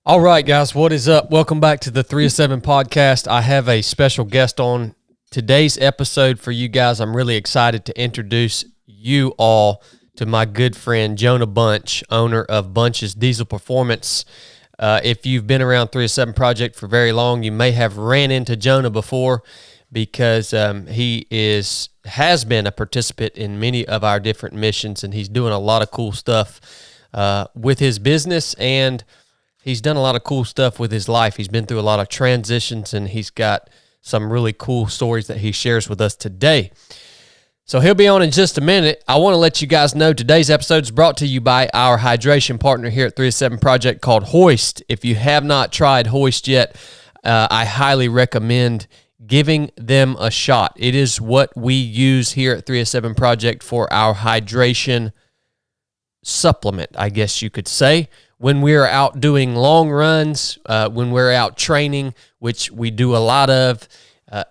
All right, guys, what is up? Welcome back to the 3 of 7 podcast. I have a special guest on today's episode for you guys. I'm really excited to introduce you all to my good friend, Jonah Bunch, owner of Bunch's Diesel Performance. If you've been around 3 of 7 Project for very long, you may have ran into Jonah before because he has been a participant in many of our different missions, and he's doing a lot of cool stuff with his business, and he's done a lot of cool stuff with his life. He's been through a lot of transitions, and he's got some really cool stories that he shares with us today. So he'll be on in just a minute. I want to let you guys know today's episode is brought to you by our hydration partner here at 3 of 7 Project called HOIST. If you have not tried HOIST yet, I highly recommend giving them a shot. It is what we use here at 3 of 7 Project for our hydration supplement, I guess you could say. When we're out doing long runs, when we're out training, which we do a lot of,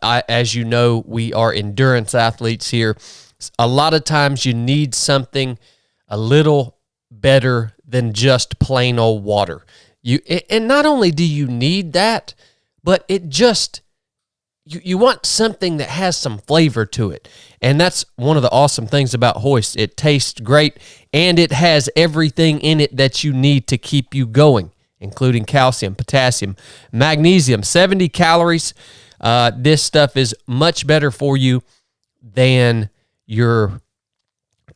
as you know, we are endurance athletes here. A lot of times you need something a little better than just plain old water. And not only do you need that, but it just, you want something that has some flavor to it. And that's one of the awesome things about HOIST. It tastes great, and it has everything in it that you need to keep you going, including calcium, potassium, magnesium, 70 calories. This stuff is much better for you than your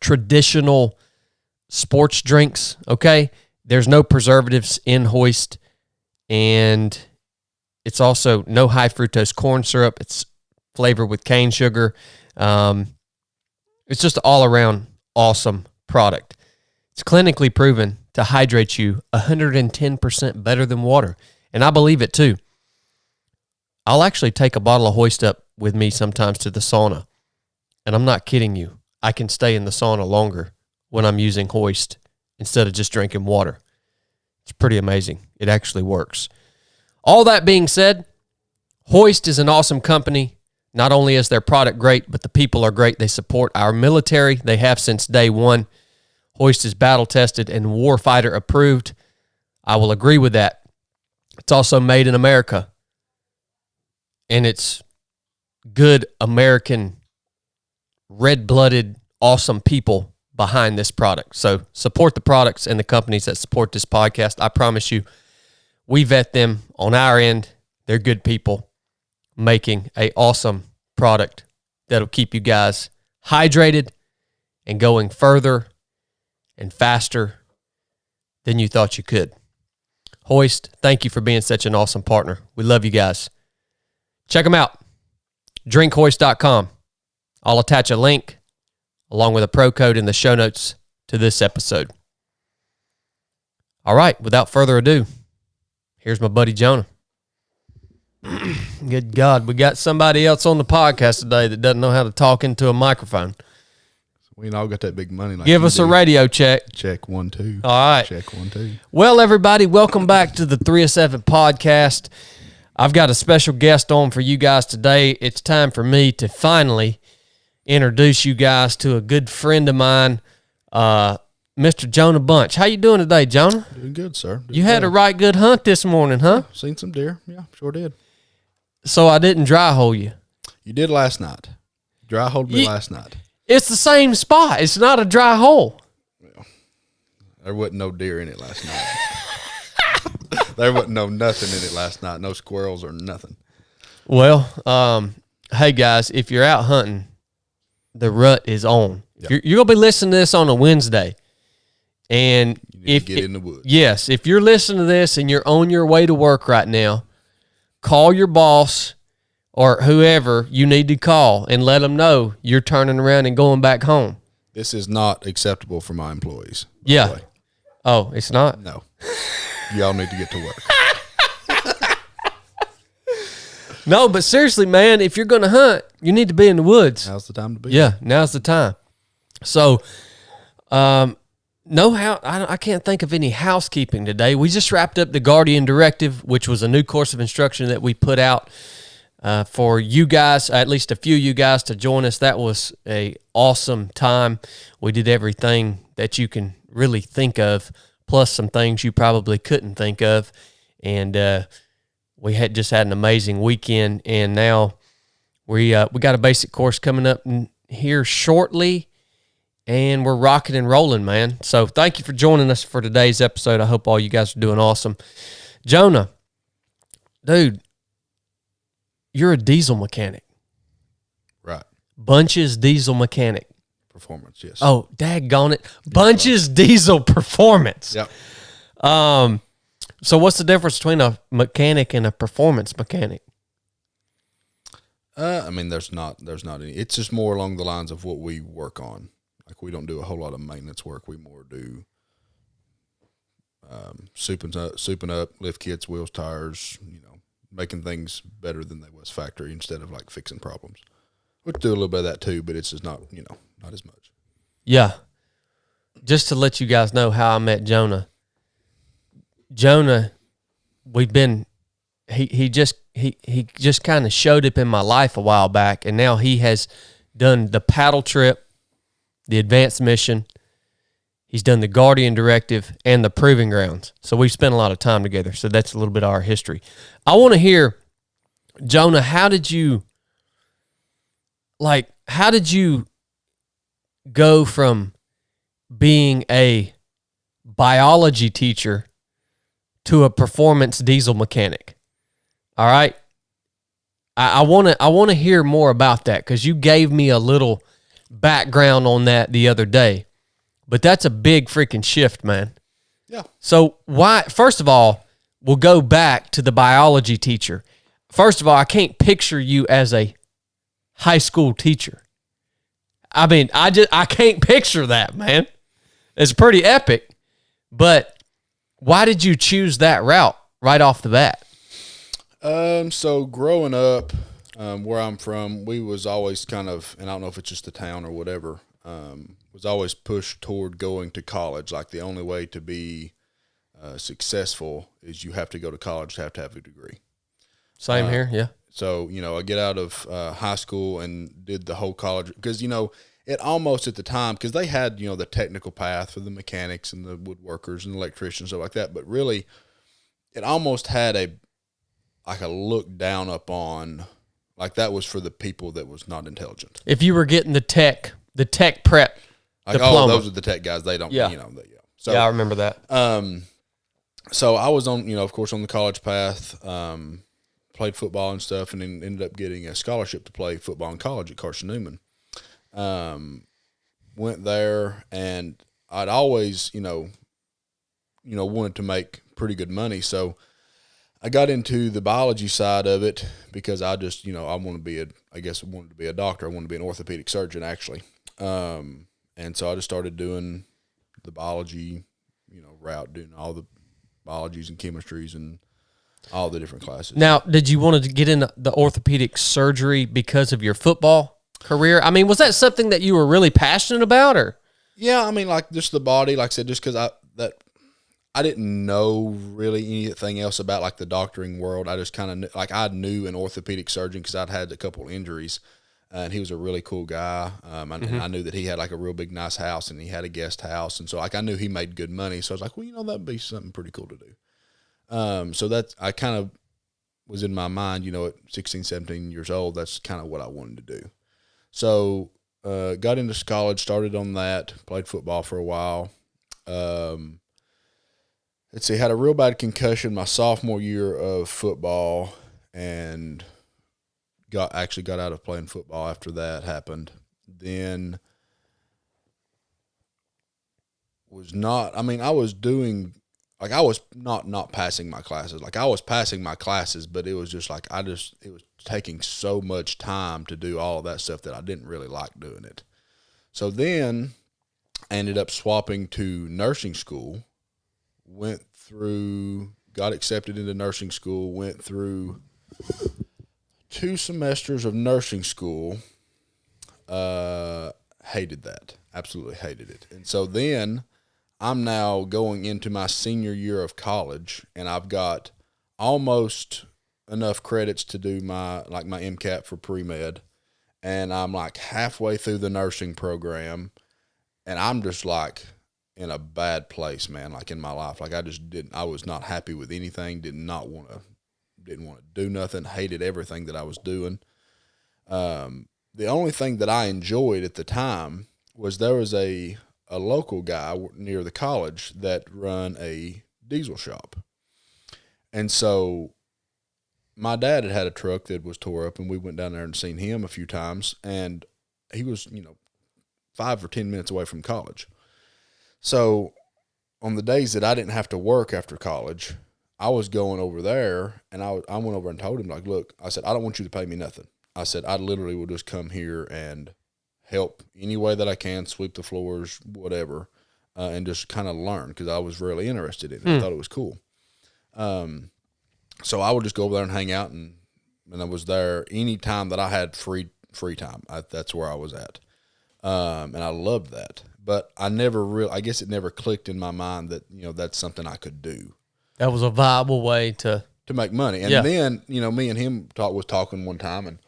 traditional sports drinks, okay? There's no preservatives in HOIST, and it's also no high fructose corn syrup. It's flavored with cane sugar. It's just an all-around awesome product. It's clinically proven to hydrate you 110% better than water, and I believe it too. I'll actually take a bottle of HOIST up with me sometimes to the sauna, and I'm not kidding you. I can stay in the sauna longer when I'm using HOIST instead of just drinking water. It's pretty amazing. It actually works. All that being said, HOIST is an awesome company. Not only is their product great, but the people are great. They support our military. They have since day one. HOIST is battle-tested and warfighter approved. I will agree with that. It's also made in America. And it's good American, red-blooded, awesome people behind this product. So support the products and the companies that support this podcast. I promise you, we vet them on our end. They're good people making an awesome product that'll keep you guys hydrated and going further and faster than you thought you could. HOIST, thank you for being such an awesome partner. We love you guys. Check them out. drinkhoist.com. I'll attach a link along with a pro code in the show notes to this episode. All right, without further ado, here's my buddy Jonah. Good God, we got somebody else on the podcast today that doesn't know how to talk into a microphone. We ain't all got that big money. Like Give us a radio check. Check 1 2. All right. Check 1 2. Well, everybody, welcome back to the 3 of 7 podcast. I've got a special guest on for you guys today. It's time for me to finally introduce you guys to a good friend of mine, Mr. Jonah Bunch. How you doing today, Jonah? Doing good, sir. You had a right good hunt this morning, huh? Seen some deer. Yeah, sure did. So I didn't dry hole you. You did last night. Dry holed me last night. It's the same spot. It's not a dry hole. Well, there wasn't no deer in it last night. There wasn't no nothing in it last night. No squirrels or nothing. Well, hey, guys, if you're out hunting, the rut is on. Yep. You're going to be listening to this on a Wednesday. And you need to get in the woods. Yes, if you're listening to this and you're on your way to work right now, call your boss or whoever you need to call and let them know you're turning around and going back home. This is not acceptable for my employees. Yeah. Oh, it's not? No. Y'all need to get to work. No, but seriously, man, if you're going to hunt, you need to be in the woods. Now's the time to be. Yeah, now's the time. So, I can't think of any housekeeping today. We just wrapped up the Guardian Directive, which was a new course of instruction that we put out for you guys, at least a few of you guys, to join us. That was a awesome time. We did everything that you can really think of, plus some things you probably couldn't think of. and we had just had an amazing weekend, and now we got a basic course coming up here shortly, and we're rocking and rolling, man. So thank you for joining us for today's episode. I hope all you guys are doing awesome. Jonah, dude, you're a diesel mechanic. Right. Bunch's diesel mechanic. Performance, yes. Oh, daggone it. Bunch's diesel performance. Yep. So what's the difference between a mechanic and a performance mechanic? I mean, there's not any. It's just more along the lines of what we work on. Like, we don't do a whole lot of maintenance work. We more do souping up, lift kits, wheels, tires, making things better than they was factory instead of like fixing problems. We do a little bit of that too, but it's just not, not as much. Yeah. Just to let you guys know how I met Jonah. Jonah, he just kind of showed up in my life a while back, and now he has done the paddle trip, the advanced mission. He's done the Guardian Directive and the Proving Grounds. So we've spent a lot of time together. So that's a little bit of our history. I want to hear, Jonah, how did you go from being a biology teacher to a performance diesel mechanic? All right. I want to hear more about that, because you gave me a little background on that the other day. But that's a big freaking shift, man. Yeah. So first of all, we'll go back to the biology teacher. First of all, I can't picture you as a high school teacher. I mean, I can't picture that, man. It's pretty epic. But why did you choose that route right off the bat? So growing up, where I'm from, we was always kind of, and I don't know if it's just the town or whatever, was always pushed toward going to college. Like, the only way to be successful is you have to go to college to have a degree. Same here, yeah. So, I get out of high school and did the whole college, because, it almost at the time, because they had, the technical path for the mechanics and the woodworkers and electricians, stuff like that. But really, it almost had a look down upon, like that was for the people that was not intelligent. If you were getting the tech prep like, diploma. Oh, those are the tech guys. They don't, yeah. So, yeah, I remember that. So I was on, of course, on the college path, played football and stuff, and then ended up getting a scholarship to play football in college at Carson Newman. Went there, and I'd always, wanted to make pretty good money. So I got into the biology side of it because I just, I wanted to be a doctor. I wanted to be an orthopedic surgeon, actually. And so I just started doing the biology, route, doing all the biologies and chemistries and all the different classes. Now, did you want to get into the orthopedic surgery because of your football career? I mean, was that something that you were really passionate about, or? Yeah, I mean, like, just the body, like I said, just because I didn't know really anything else about, like, the doctoring world. I just kind of, I knew an orthopedic surgeon because I'd had a couple injuries, and he was a really cool guy. And I knew that he had, like, a real big, nice house, and he had a guest house. And so, like, I knew he made good money. So I was like, well, that'd be something pretty cool to do. So I kind of was in my mind, at 16, 17 years old, that's kind of what I wanted to do. So got into college, started on that, played football for a while. Had a real bad concussion my sophomore year of football, and got out of playing football after that happened. Then I was not passing my classes. Like, I was passing my classes, but it was just like, it was taking so much time to do all of that stuff that I didn't really like doing it. So then I ended up swapping to nursing school, got accepted into nursing school, went through 2 semesters of nursing school, hated that, absolutely hated it. And so then I'm now going into my senior year of college, and I've got almost enough credits to do my MCAT for pre-med, and I'm like halfway through the nursing program, and I'm just like in a bad place, man, like in my life. Like I was not happy with anything, didn't want to do nothing, hated everything that I was doing. The only thing that I enjoyed at the time was there was a local guy near the college that run a diesel shop. And so my dad had a truck that was tore up, and we went down there and seen him a few times, and he was, 5 or 10 minutes away from college. So on the days that I didn't have to work after college, I was going over there, and I went over and told him, like, look, I said, I don't want you to pay me nothing. I said, I literally will just come here and help any way that I can, sweep the floors, whatever, and just kind of learn, because I was really interested in it. I thought it was cool. So I would just go over there and hang out, and I was there any time that I had free time. That's where I was at. And I loved that. But I guess it never clicked in my mind that, that's something I could do. That was a viable way to make money. And then, me and him was talking one time, and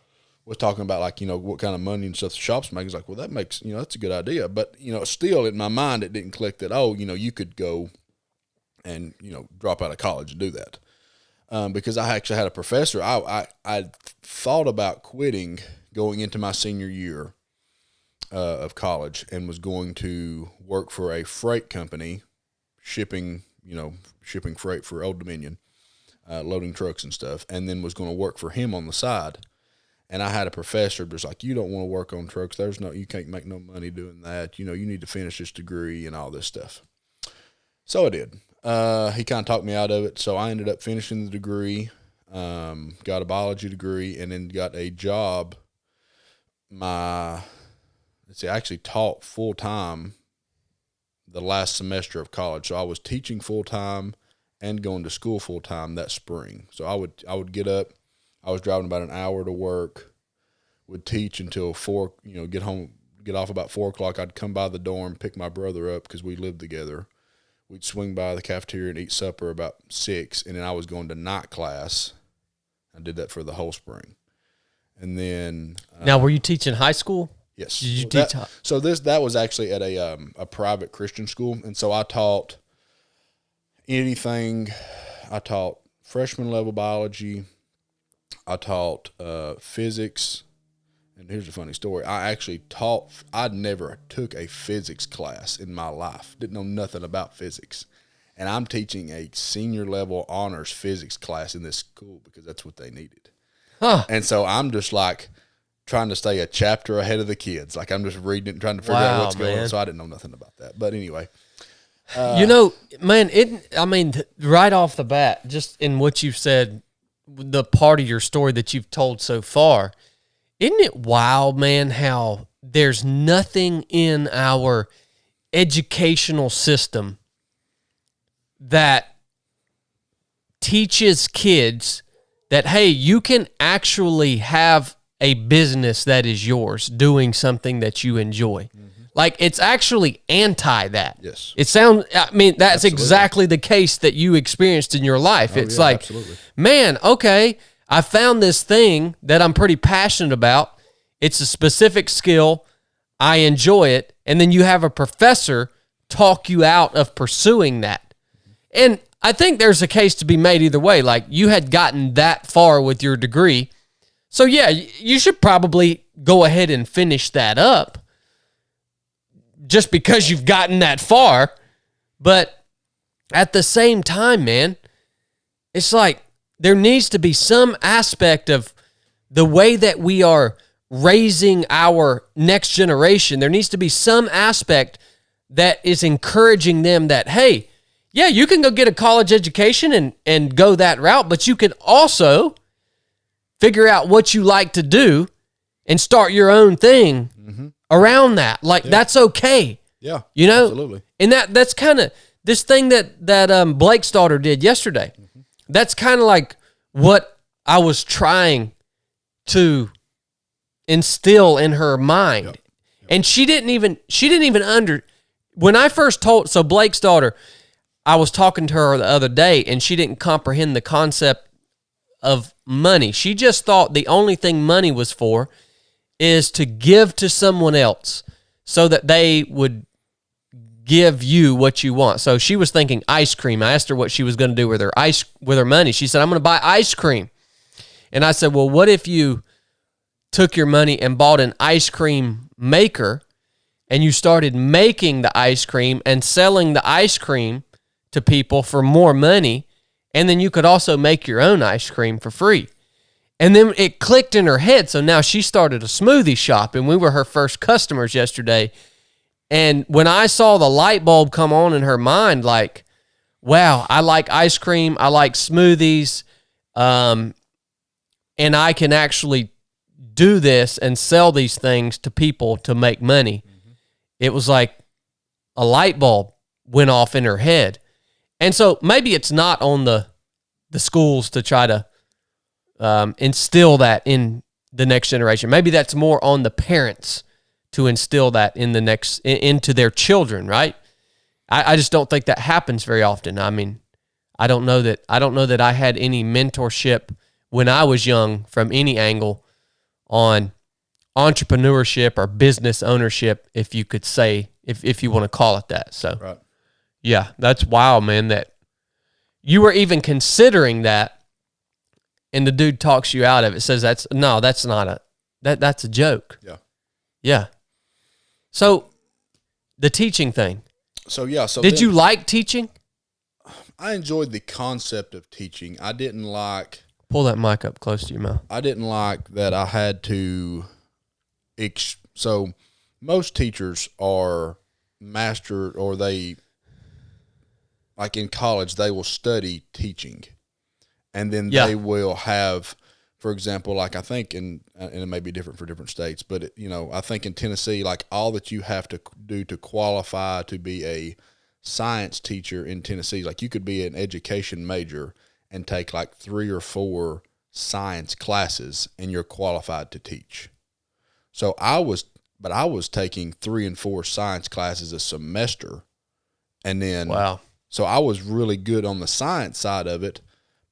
was talking about, like, what kind of money and stuff the shop's making. He's like, well, that makes, that's a good idea. But, still in my mind, it didn't click that, you could go and, drop out of college and do that. Because I actually had a professor. I thought about quitting going into my senior year of college, and was going to work for a freight company, shipping freight for Old Dominion, loading trucks and stuff, and then was going to work for him on the side. And I had a professor just like, you don't want to work on trucks. You can't make no money doing that. You need to finish this degree and all this stuff. So I did. He kind of talked me out of it. So I ended up finishing the degree, got a biology degree, and then got a job. I actually taught full-time the last semester of college. So I was teaching full-time and going to school full-time that spring. So I would get up. I was driving about an hour to work, would teach until 4, get off about 4 o'clock. I'd come by the dorm, pick my brother up because we lived together. We'd swing by the cafeteria and eat supper about 6, and then I was going to night class. I did that for the whole spring. And then... now, were you teaching high school? Yes. Did you teach? That was actually at a private Christian school, and so I taught anything. I taught freshman level biology. I taught physics, and here's a funny story. I never took a physics class in my life. Didn't know nothing about physics, and I'm teaching a senior level honors physics class in this school because that's what they needed. Huh. And so I'm just like trying to stay a chapter ahead of the kids. Like I'm just reading it and trying to figure out what's going on. So I didn't know nothing about that. But anyway. Right off the bat, just in what you've said, the part of your story that you've told so far, isn't it wild, man, how there's nothing in our educational system that teaches kids that, hey, you can actually have a business that is yours doing something that you enjoy. Mm-hmm. Like, it's actually anti that. Yes. That's absolutely exactly the case that you experienced in your life. Absolutely. Man, okay, I found this thing that I'm pretty passionate about. It's a specific skill. I enjoy it. And then you have a professor talk you out of pursuing that. And I think there's a case to be made either way. Like, you had gotten that far with your degree. So, yeah, you should probably go ahead and finish that up just because you've gotten that far. But at the same time, man, it's like there needs to be some aspect of the way that we are raising our next generation. There needs to be some aspect that is encouraging them that, hey, yeah, you can go get a college education and go that route, but you can also figure out what you like to do and start your own thing around that. Like, that's okay. Yeah, absolutely. And that's kind of this thing that Blake's daughter did yesterday. Mm-hmm. That's kind of like what I was trying to instill in her mind. Yep. And she didn't even when I first told, so Blake's daughter, I was talking to her the other day, and she didn't comprehend the concept of money. She just thought the only thing money was for is to give to someone else so that they would give you what you want. So she was thinking ice cream. I asked her what she was going to do with her money. She said, I'm going to buy ice cream. And I said, well, what if you took your money and bought an ice cream maker and you started making the ice cream and selling the ice cream to people for more money, and then you could also make your own ice cream for free. And then it clicked in her head, so now she started a smoothie shop, and we were her first customers yesterday. And when I saw the light bulb come on in her mind, like, wow, I like ice cream, I like smoothies, and I can actually do this and sell these things to people to make money. Mm-hmm. It was like a light bulb went off in her head. And so maybe it's not on the schools to try to instill that in the next generation. Maybe that's more on the parents to instill that into their children, right? I just don't think that happens very often. I mean, I don't know that I had any mentorship when I was young from any angle on entrepreneurship or business ownership, if you could say, if you want to call it that. So, right. Yeah, that's wild, man, that you were even considering that, and the dude talks you out of it, says that's a joke. Yeah. Yeah. So the teaching thing. So yeah, did you like teaching? I enjoyed the concept of teaching. I didn't like... Pull that mic up close to your mouth. I didn't like that I had to... So most teachers are mastered, or they... Like in college, they will study teaching, and then they will have, for example, like I think and it may be different for different states, but I think in Tennessee, like all that you have to do to qualify to be a science teacher in Tennessee, like you could be an education major and take like 3 or 4 science classes and you're qualified to teach. So I was taking 3 and 4 science classes a semester, and then wow. So I was really good on the science side of it,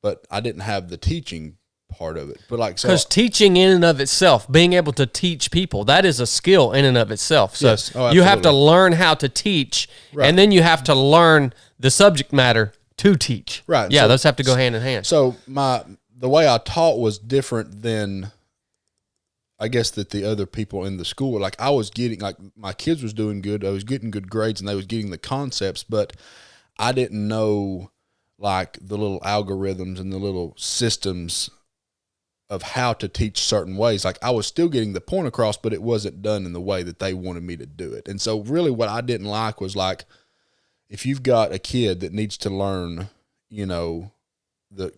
but I didn't have the teaching part of it. But like, because teaching in and of itself, being able to teach people, that is a skill in and of itself. So yes. You have to learn how to teach, right. And then you have to learn the subject matter to teach. Right. Yeah, those have to go hand in hand. So the way I taught was different than, I guess, that the other people in the school. Like I was getting, like my kids was doing good. I was getting good grades, and they was getting the concepts, but I didn't know like the little algorithms and the little systems of how to teach certain ways. Like I was still getting the point across, but it wasn't done in the way that they wanted me to do it. And so really what I didn't like was like, if you've got a kid that needs to learn, the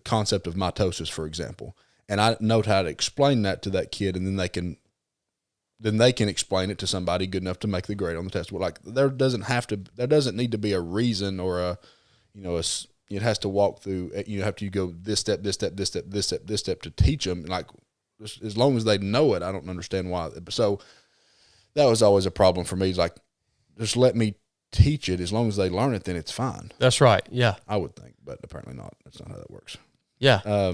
concept of mitosis, for example, and I know how to explain that to that kid, and then they can explain it to somebody good enough to make the grade on the test. Well, like there doesn't need to be a reason or it has to walk through, have to go this step, this step, this step, this step, this step to teach them. Like as long as they know it, I don't understand why. So that was always a problem for me. It's like, just let me teach it. As long as they learn it, then it's fine. That's right. Yeah. I would think, but apparently not. That's not how that works. Yeah.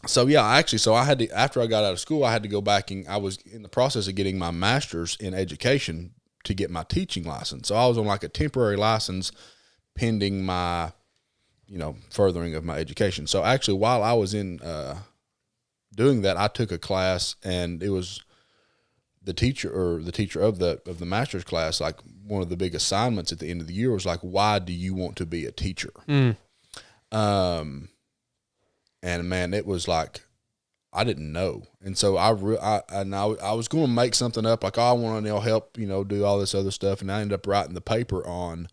So yeah, I had to, after I got out of school, I had to go back, and I was in the process of getting my master's in education to get my teaching license. So I was on like a temporary license pending my, furthering of my education. So actually while I was in, doing that, I took a class, and it was the teacher of the master's class. Like one of the big assignments at the end of the year was like, why do you want to be a teacher? And man, it was like, I didn't know. And so I was going to make something up, like, oh, I want to help, do all this other stuff. And I ended up writing the paper on,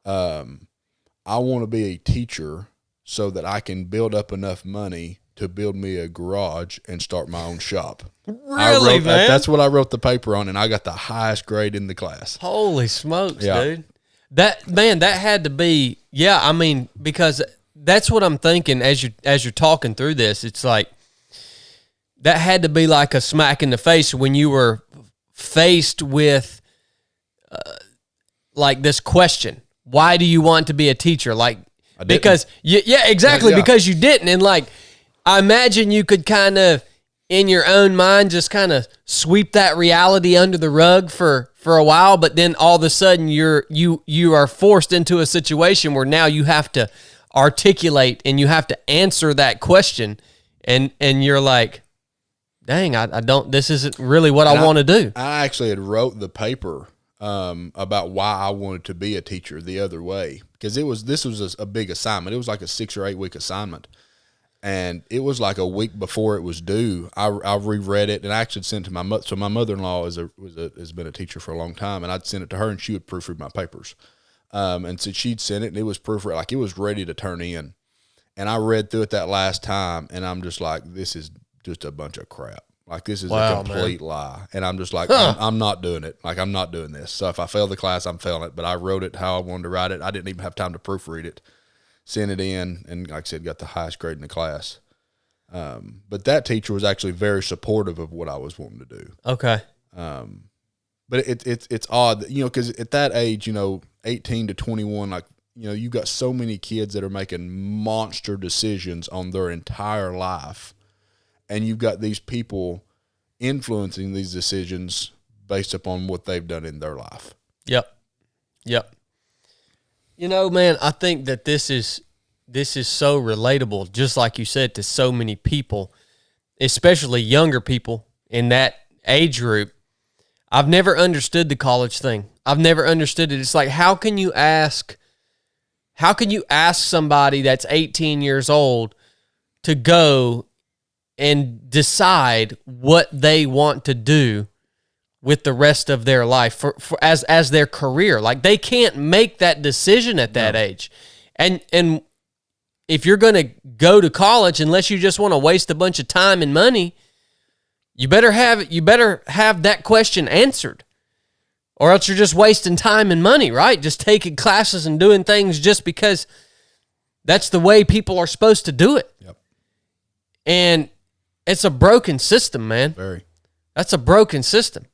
I want to be a teacher so that I can build up enough money to build me a garage and start my own shop. Really, man? That's what I wrote the paper on, and I got the highest grade in the class. Holy smokes, dude. That had to be, because that's what I'm thinking as you're talking through this. It's like, that had to be like a smack in the face when you were faced with like this question. Why do you want to be a teacher? Like, because exactly. Because you didn't. And like, I imagine you could kind of in your own mind just kind of sweep that reality under the rug for a while, but then all of a sudden you are forced into a situation where now you have to articulate and you have to answer that question, and you're like, dang, I don't, this isn't really what I want to do. I actually had wrote the paper about why I wanted to be a teacher the other way, because this was a big assignment. It was like a 6 or 8 week assignment. And it was like a week before it was due. I reread it, and I actually sent it to my mother. So my mother-in-law has been a teacher for a long time, and I'd send it to her, and she would proofread my papers. And so she'd send it, and it was proofread, like it was ready to turn in. And I read through it that last time, and I'm just like, this is just a bunch of crap. Like, this is a complete lie. And I'm just like, I'm not doing it. Like, I'm not doing this. So if I fail the class, I'm failing it. But I wrote it how I wanted to write it. I didn't even have time to proofread it. Sent it in, and like I said, got the highest grade in the class. But that teacher was actually very supportive of what I was wanting to do. Okay. But it's odd, because at that age, 18 to 21, like, you got so many kids that are making monster decisions on their entire life, and you've got these people influencing these decisions based upon what they've done in their life. Yep. Man, I think that this is so relatable, just like you said, to so many people, especially younger people in that age group. I've never understood the college thing. I've never understood it. It's like, how can you ask somebody that's 18 years old to go and decide what they want to do with the rest of their life for as their career? Like, they can't make that decision at that age. And if you're going to go to college, unless you just want to waste a bunch of time and money, you better have that question answered, or else you're just wasting time and money, right? Just taking classes and doing things just because that's the way people are supposed to do it. Yep. And it's a broken system, man. Very. That's a broken system.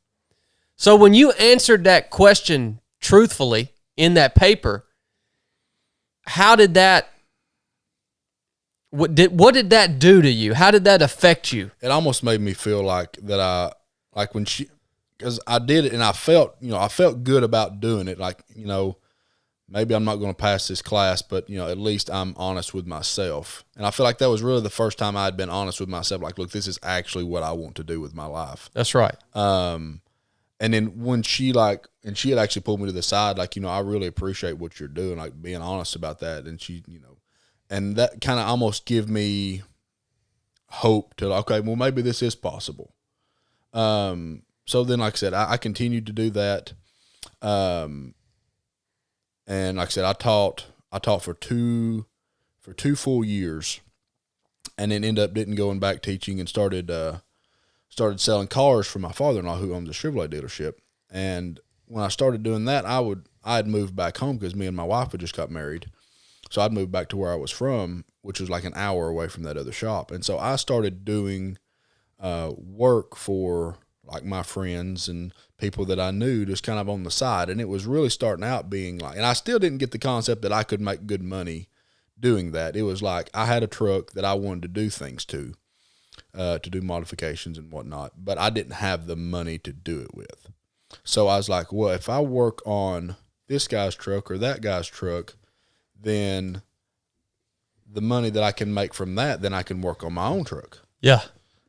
So when you answered that question truthfully in that paper, how did that, what did that do to you? How did that affect you? It almost made me feel like that when because I did it and I felt good about doing it. Like, maybe I'm not going to pass this class, but, at least I'm honest with myself. And I feel like that was really the first time I had been honest with myself. Like, look, this is actually what I want to do with my life. That's right. And then when she had actually pulled me to the side, like, I really appreciate what you're doing, like being honest about that. And she, and that kind of almost give me hope to, okay, well, maybe this is possible. So then, like I said, I continued to do that. And like I said, I taught for two full years, and then ended up didn't going back teaching and started selling cars for my father-in-law, who owns a Chevrolet dealership. And when I started doing that, I had moved back home because me and my wife had just got married. So I'd moved back to where I was from, which was like an hour away from that other shop. And so I started doing work for like my friends and people that I knew, just kind of on the side. And it was really starting out being like, and I still didn't get the concept that I could make good money doing that. It was like I had a truck that I wanted to do things to do modifications and whatnot, but I didn't have the money to do it with. So I was like, well, if I work on this guy's truck or that guy's truck, then the money that I can make from that, then I can work on my own truck. Yeah.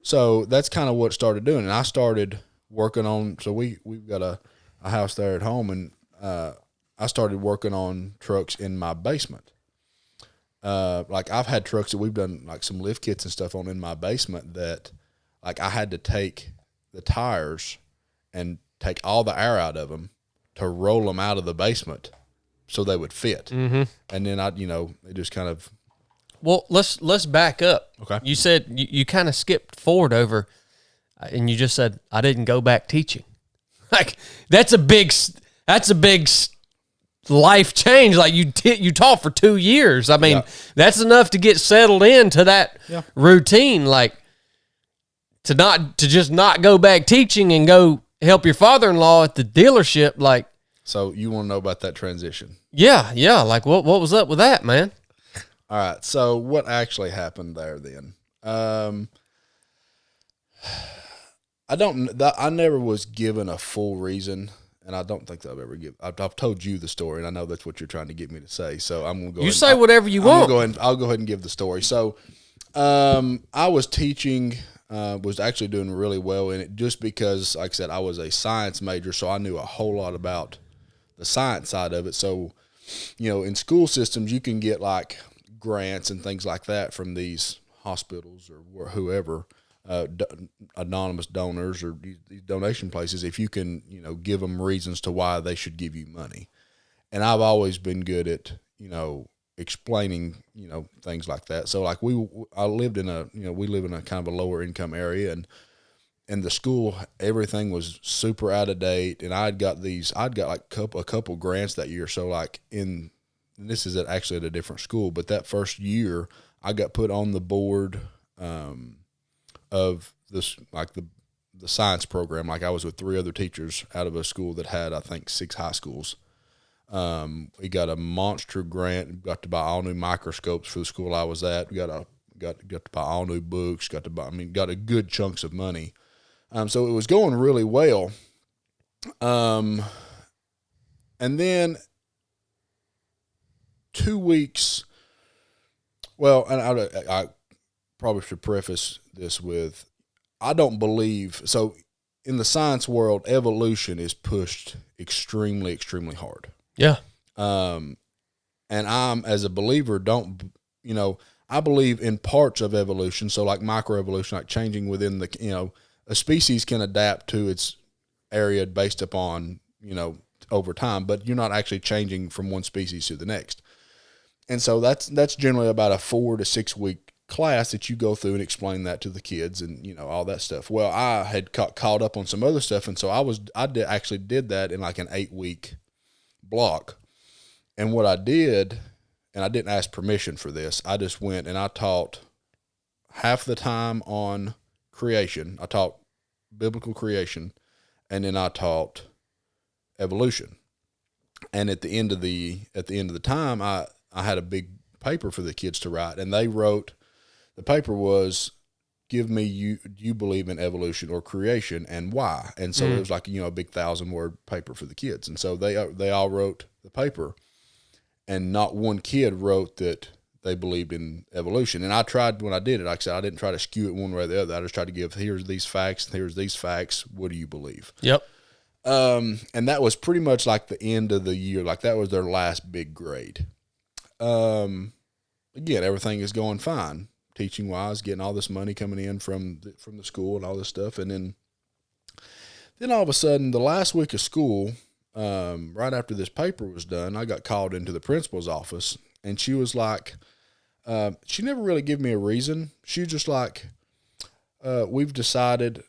So that's kind of what started doing. And I started working on, so we've got a house there at home, and I started working on trucks in my basement. Like I've had trucks that we've done like some lift kits and stuff on in my basement that like I had to take the tires and take all the air out of them to roll them out of the basement so they would fit. Mm-hmm. And then it just kind of. Well, let's back up. Okay. You said you kind of skipped forward over, and you just said, I didn't go back teaching. Like that's a big life change. Like you taught for 2 years. I mean, that's enough to get settled into that routine. Like to just not go back teaching and go help your father-in-law at the dealership. Like, so you want to know about that transition? Yeah. Like what was up with that, man? All right. So what actually happened there then? I never was given a full reason, and I don't think that I've told you the story, and I know that's what you're trying to get me to say. So I'm gonna go. You say whatever you want. I'll go ahead and give the story. So, I was teaching, was actually doing really well in it, just because, like I said, I was a science major, so I knew a whole lot about the science side of it. So, in school systems, you can get like grants and things like that from these hospitals or whoever. Anonymous donors or these donation places, if you can, give them reasons to why they should give you money. And I've always been good at, explaining, things like that. So like we live in a kind of a lower income area, and in the school, everything was super out of date. And I'd got like a couple grants that year. So like and this is actually at a different school, but that first year I got put on the board, of this, like the science program. Like I was with 3 other teachers out of a school that had, I think, 6 high schools. We got a monster grant, got to buy all new microscopes for the school I was at. We got to buy all new books, got a good chunks of money. So it was going really well. And then 2 weeks, well, and I probably should preface this with, I don't believe, so in the science world, evolution is pushed extremely, extremely hard. Yeah. And I'm, as a believer, I believe in parts of evolution. So like microevolution, like changing within the, a species can adapt to its area based upon, over time, but you're not actually changing from one species to the next. And so that's generally about a 4 to 6 week class that you go through and explain that to the kids and, all that stuff. Well, I had caught up on some other stuff. And so I actually did that in like an 8-week block. And what I did, and I didn't ask permission for this, I just went and I taught half the time on creation. I taught biblical creation, and then I taught evolution. And at the end of the time, I had a big paper for the kids to write, and they wrote, the paper was, give me do you believe in evolution or creation, and why? And so it was like, a big 1,000-word paper for the kids. And so they all wrote the paper, and not one kid wrote that they believed in evolution. And I tried, when I did it, like I said, I didn't try to skew it one way or the other. I just tried to give, here's these facts, what do you believe? Yep. And that was pretty much like the end of the year. Like that was their last big grade. Again, everything is going fine, teaching wise, getting all this money coming in from the school and all this stuff. And then all of a sudden, the last week of school, right after this paper was done, I got called into the principal's office, and she was like, she never really gave me a reason. She was just like, we've decided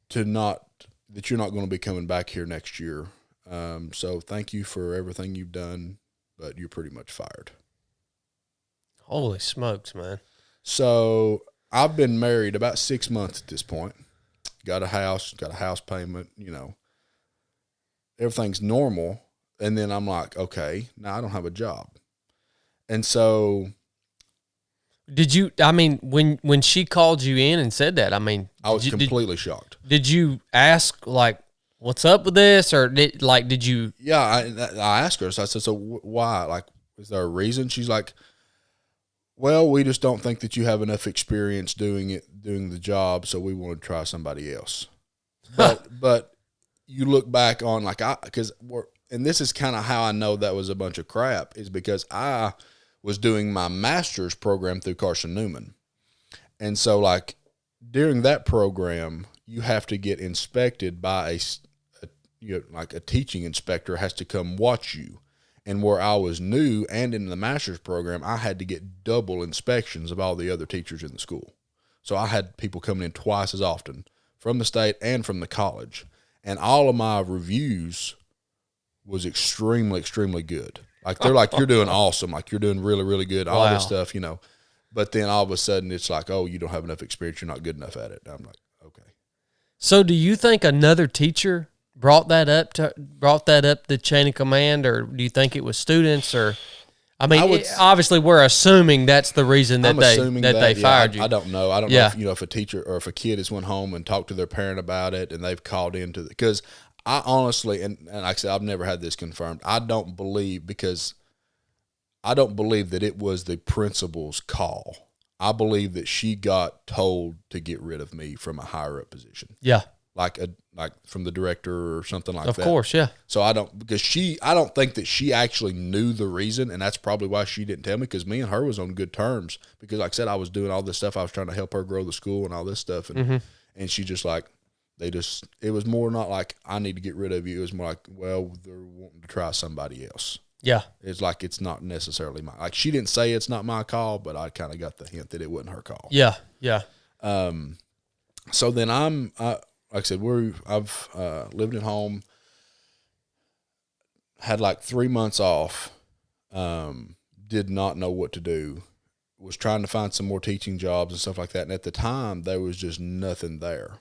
that you're not going to be coming back here next year. So thank you for everything you've done, but you're pretty much fired. Holy smokes, man. So I've been married about 6 months at this point. Got a house payment, everything's normal. And then I'm like, okay, now I don't have a job. And so when she called you in and said that, I was completely shocked. Did you ask, like, what's up with this? Or did you? Yeah, I asked her. So I said, so why? Like, is there a reason? She's like, well, we just don't think that you have enough experience doing the job, so we want to try somebody else. But you look back on, and this is kind of how I know that was a bunch of crap, is because I was doing my master's program through Carson Newman. And so like during that program, you have to get inspected by a teaching inspector has to come watch you. And where I was new and in the master's program, I had to get double inspections of all the other teachers in the school. So I had people coming in twice as often from the state and from the college. And all of my reviews was extremely, extremely good. Like they're like, you're doing awesome. Like you're doing really, really good. All this stuff, But then all of a sudden it's like, oh, you don't have enough experience. You're not good enough at it. And I'm like, okay. So do you think another teacher brought that up the chain of command, or do you think it was students? Or I mean, obviously, we're assuming that's the reason that they fired you. I don't know. I don't know if, if a teacher or if a kid has went home and talked to their parent about it and they've called into the, because I honestly, and like I said, I've never had this confirmed. I don't believe that it was the principal's call. I believe that she got told to get rid of me from a higher up position. Yeah. Like from the director or something like that. Of course, yeah. So I don't think that she actually knew the reason, and that's probably why she didn't tell me, because me and her was on good terms, because like I said, I was doing all this stuff. I was trying to help her grow the school and all this stuff. And and she just like, it was more not like, I need to get rid of you. It was more like, well, they're wanting to try somebody else. Yeah. It's like, it's not necessarily like she didn't say it's not my call, but I kind of got the hint that it wasn't her call. Yeah. Yeah. So then like I said, I've lived at home, had like 3 months off, did not know what to do, was trying to find some more teaching jobs and stuff like that. And at the time, there was just nothing there.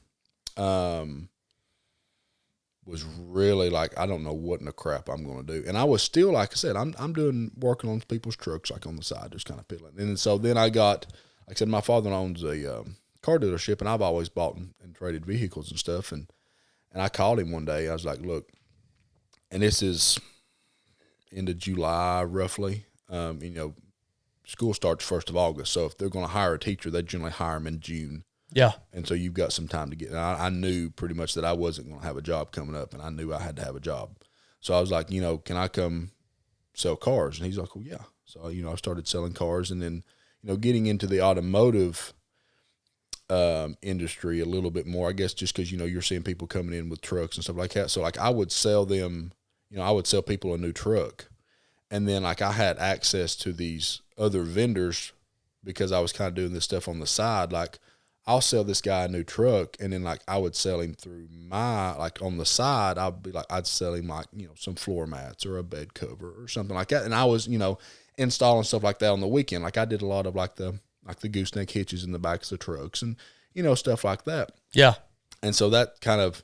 Was really like, I don't know what in the crap I'm going to do. And I was still, like I said, I'm working on people's trucks, like on the side, just kind of piddling. And so then I got, like I said, my father owns a car dealership, and I've always bought and traded vehicles and stuff. And I called him one day. I was like, look, and this is end of July, roughly. School starts 1st of August. So if they're going to hire a teacher, they generally hire them in June. Yeah. And so you've got some time to get, and I knew pretty much that I wasn't going to have a job coming up, and I knew I had to have a job. So I was like, can I come sell cars? And he's like, well, yeah. So, I started selling cars, and then, getting into the automotive industry a little bit more, I guess, just because, you're seeing people coming in with trucks and stuff like that. So like I would sell them, I would sell people a new truck. And then like I had access to these other vendors because I was kind of doing this stuff on the side. Like I'll sell this guy a new truck, and then like I would sell him through like on the side, I'd sell him like, some floor mats or a bed cover or something like that. And I was, installing stuff like that on the weekend. Like I did a lot of like the gooseneck hitches in the backs of the trucks and, stuff like that. Yeah. And so that kind of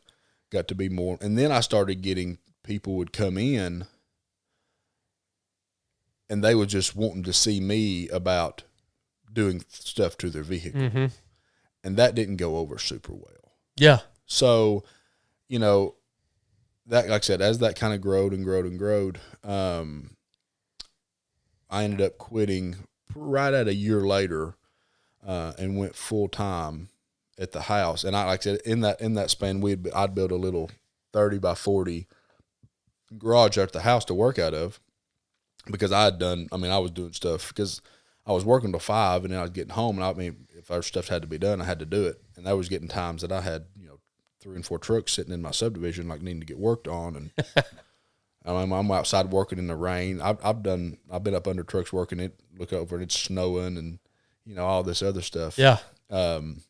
got to be more. And then I started getting people would come in and they were just wanting to see me about doing stuff to their vehicle. Mm-hmm. And that didn't go over super well. Yeah. So, that, like I said, as that kind of growed, I ended up quitting right at a year later, and went full time at the house. And I, like I said, in that span, I'd build a little 30 by 40 garage at the house to work out of, because I was doing stuff because I was working till 5, and then I was getting home, and if our stuff had to be done, I had to do it. And that was getting times that I had, 3 and 4 trucks sitting in my subdivision, like needing to get worked on. And I'm outside working in the rain. I've been up under trucks working it, look over and it's snowing and, all this other stuff. Yeah. And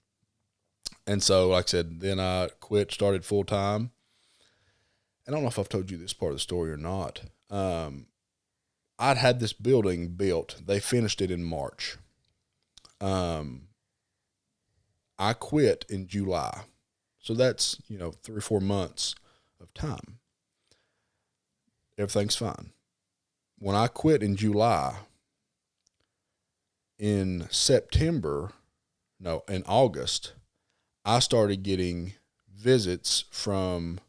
so, like I said, then I quit, started full time. I don't know if I've told you this part of the story or not. I'd had this building built. They finished it in March. I quit in July. So that's, 3 or 4 months of time. Everything's fine. When I quit in July, in August, I started getting visits from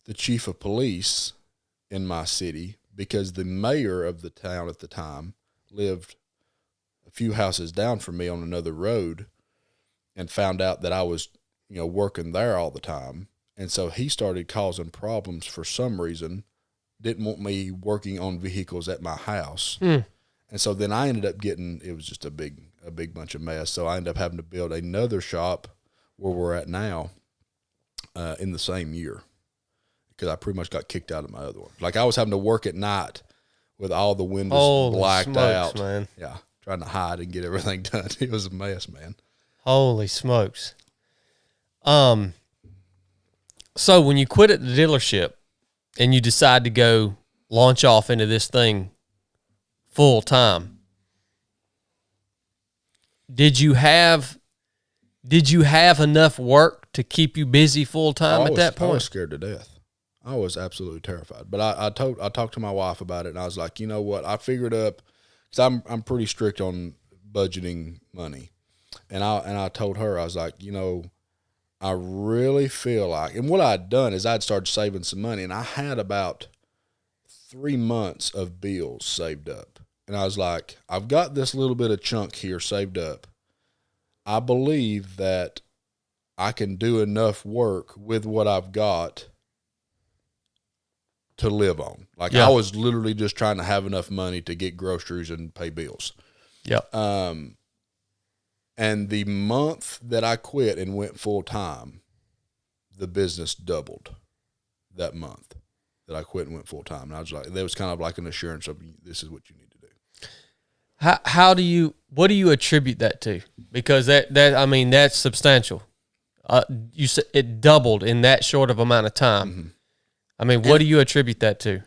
the chief of police in my city, because the mayor of the town at the time lived a few houses down from me on another road, and found out that I was, working there all the time. And so he started causing problems for some reason, didn't want me working on vehicles at my house. And so then I ended up it was just a big bunch of mess. So I ended up having to build another shop where we're at now, in the same year, because I pretty much got kicked out of my other one. Like I was having to work at night with all the windows blacked out. Man. Yeah. Trying to hide and get everything done. It was a mess, man. Holy smokes. So when you quit at the dealership and you decide to go launch off into this thing full time, did you have enough work to keep you busy full time at that point? I was scared to death. I was absolutely terrified. But I talked to my wife about it, and I was like, you know what? I figured up, because I'm pretty strict on budgeting money, and I told her, I was like, I really feel like, and what I'd done is I'd started saving some money, and I had about 3 months of bills saved up, and I was like, I've got this little bit of chunk here saved up. I believe that I can do enough work with what I've got to live on. Like, I was literally just trying to have enough money to get groceries and pay bills. Yeah. And the month that I quit and went full time, the business doubled that month that I quit and went full time. And I was like, that was kind of like an assurance of, this is what you need to do. What do you attribute that to? Because that's substantial. You said it doubled in that short of amount of time. Mm-hmm. I mean, what do you attribute that to?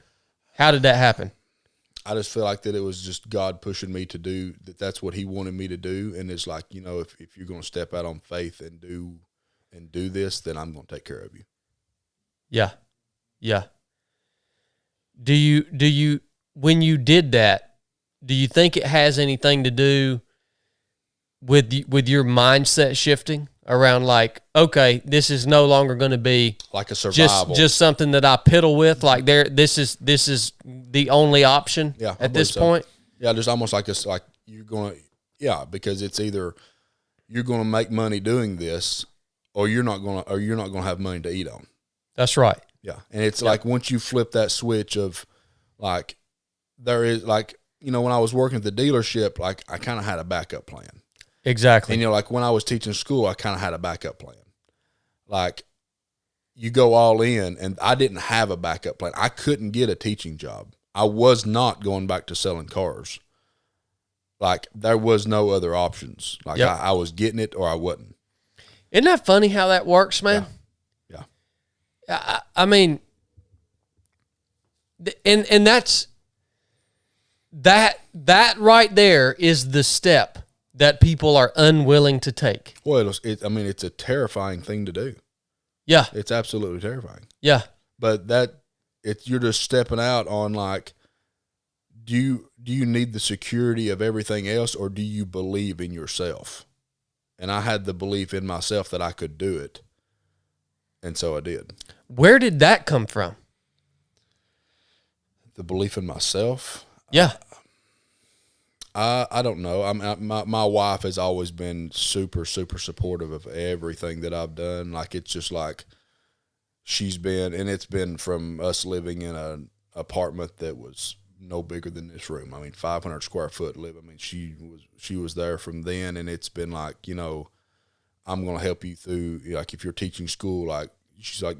How did that happen? I just feel like that it was just God pushing me to do that. That's what He wanted me to do. And it's like, if you're going to step out on faith and do this, then I'm going to take care of you. Yeah. Yeah. Do you, when you did that, do you think it has anything to do with your mindset shifting around, like, okay, this is no longer going to be like a survival, just something that I piddle with, like this is the only option at this point? Yeah, just almost like it's like you're going to, because it's either you're going to make money doing this, or you're not going to have money to eat on. That's right. Yeah. And it's like, once you flip that switch of, like, there is, like, when I was working at the dealership, like, I kind of had a backup plan. Exactly. And, like, when I was teaching school, I kind of had a backup plan. Like, you go all in, and I didn't have a backup plan. I couldn't get a teaching job. I was not going back to selling cars. Like, there was no other options. Like, I was getting it or I wasn't. Isn't that funny how that works, man? Yeah. I mean, and that's that right there is the step that people are unwilling to take. Well, it's a terrifying thing to do. Yeah. It's absolutely terrifying. Yeah. But you're just stepping out on, like, do you need the security of everything else, or do you believe in yourself? And I had the belief in myself that I could do it. And so I did. Where did that come from? The belief in myself? Yeah. I don't know. My wife has always been super, super supportive of everything that I've done. Like, it's just like she's been, and it's been from us living in an apartment that was no bigger than this room. I mean, 500 square foot live. I mean, she was there from then, and it's been like, I'm going to help you through, like, if you're teaching school, like, she's like,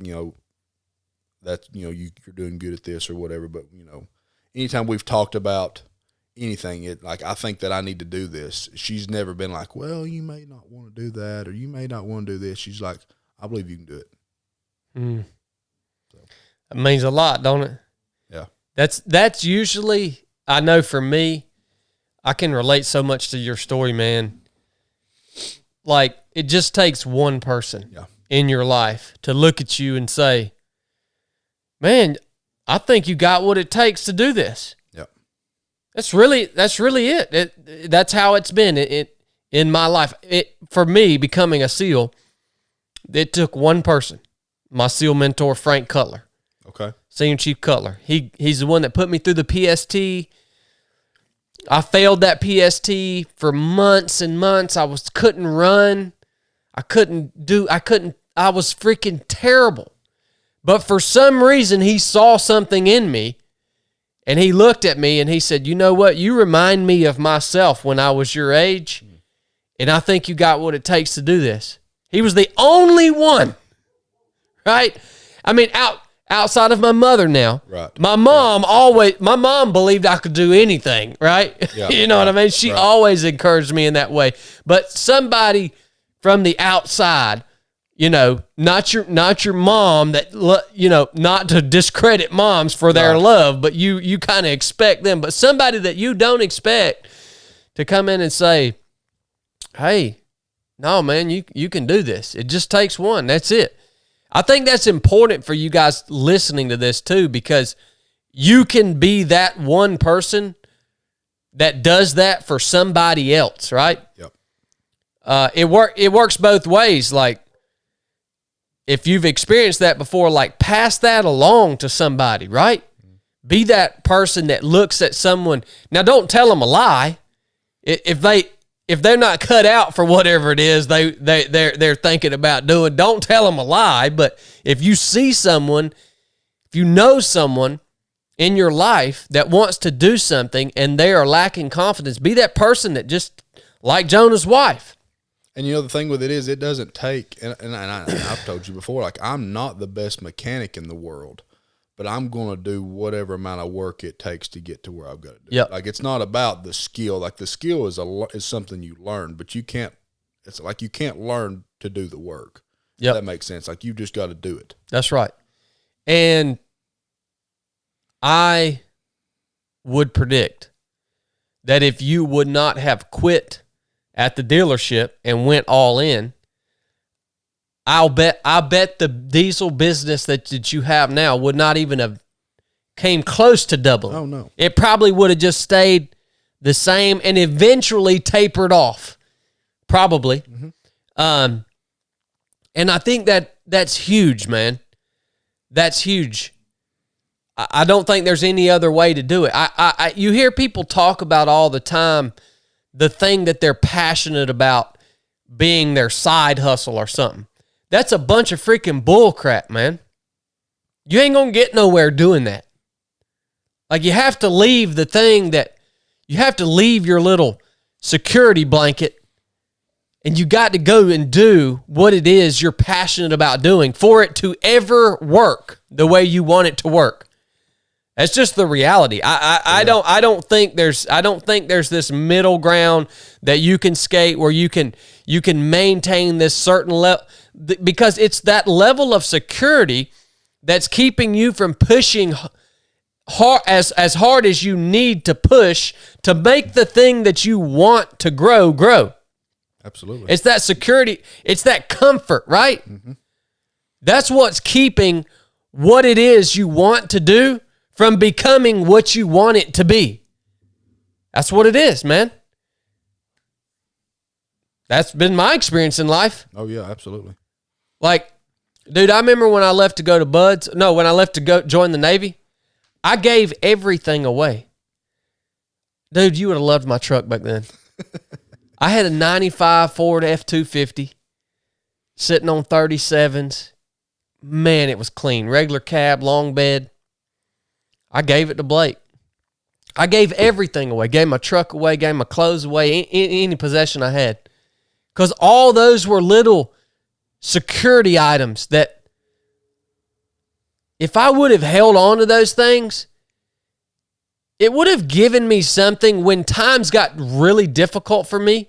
that's, you're doing good at this or whatever. But, anytime we've talked about anything, like, I think that I need to do this, she's never been like, well, you may not want to do that, or you may not want to do this. She's like, I believe you can do it. So. That means a lot, don't it? Yeah. That's usually, I know for me, I can relate so much to your story, man. Like, it just takes one person in your life to look at you and say, man, I think you got what it takes to do this. Yep. That's really it. That's how it's been in my life. For me, becoming a SEAL, it took one person, my SEAL mentor, Frank Cutler. Okay. Senior Chief Cutler. He's the one that put me through the PST. I failed that PST for months and months. I couldn't run. I was freaking terrible. But for some reason, he saw something in me, and he looked at me and he said, you know what? You remind me of myself when I was your age, and I think you got what it takes to do this. He was the only one, right? I mean, outside of my mother now. Right. My mom believed I could do anything, right? Yeah, you know what I mean? She always encouraged me in that way. But somebody from the outside, not your mom, that, not to discredit moms for their love, but you kind of expect them. But somebody that you don't expect to come in and say, hey, no, man, you can do this. It just takes one. That's it. I think that's important for you guys listening to this too, because you can be that one person that does that for somebody else, right? Yep. It works both ways. Like, if you've experienced that before, like, pass that along to somebody, right? Be that person that looks at someone. Now, don't tell them a lie. If they're not cut out for whatever it is they're thinking about doing, don't tell them a lie. But if you see someone, if you know someone in your life that wants to do something and they are lacking confidence, be that person that just, like Jonah's wife. And the thing with it is, it doesn't take, and I've told you before, like, I'm not the best mechanic in the world, but I'm going to do whatever amount of work it takes to get to where I've got to do. Yep. Like, it's not about the skill. Like, the skill is something you learn, but you can't learn to do the work. Yep. That makes sense. Like, you just got to do it. That's right. And I would predict that if you would not have quit at the dealership and went all in, I bet the diesel business that you have now would not even have came close to doubling. Oh, no. It probably would have just stayed the same and eventually tapered off. Probably. Mm-hmm. And I think that's huge, man. That's huge. I don't think there's any other way to do it. You hear people talk about all the time the thing that they're passionate about being their side hustle or something. That's a bunch of freaking bull crap, man. You ain't going to get nowhere doing that. Like, you have to leave the thing that, you have to leave your little security blanket, and you got to go and do what it is you're passionate about doing for it to ever work the way you want it to work. That's just the reality. I don't think there's this middle ground that you can skate where you can maintain this certain level, because it's that level of security that's keeping you from pushing hard, as hard as you need to push to make the thing that you want to grow. Absolutely. It's that security. It's that comfort, right? Mm-hmm. That's what's keeping what it is you want to do from becoming what you want it to be. That's what it is, man. That's been my experience in life. Oh, yeah, absolutely. Like, dude, I remember when I left to go to when I left to go join the Navy, I gave everything away. Dude, you would have loved my truck back then. I had a 95 Ford F-250 sitting on 37s. Man, it was clean. Regular cab, long bed. I gave it to Blake. I gave everything away. Gave my truck away, gave my clothes away, any possession I had. Because all those were little security items that if I would have held on to those things, it would have given me something when times got really difficult for me.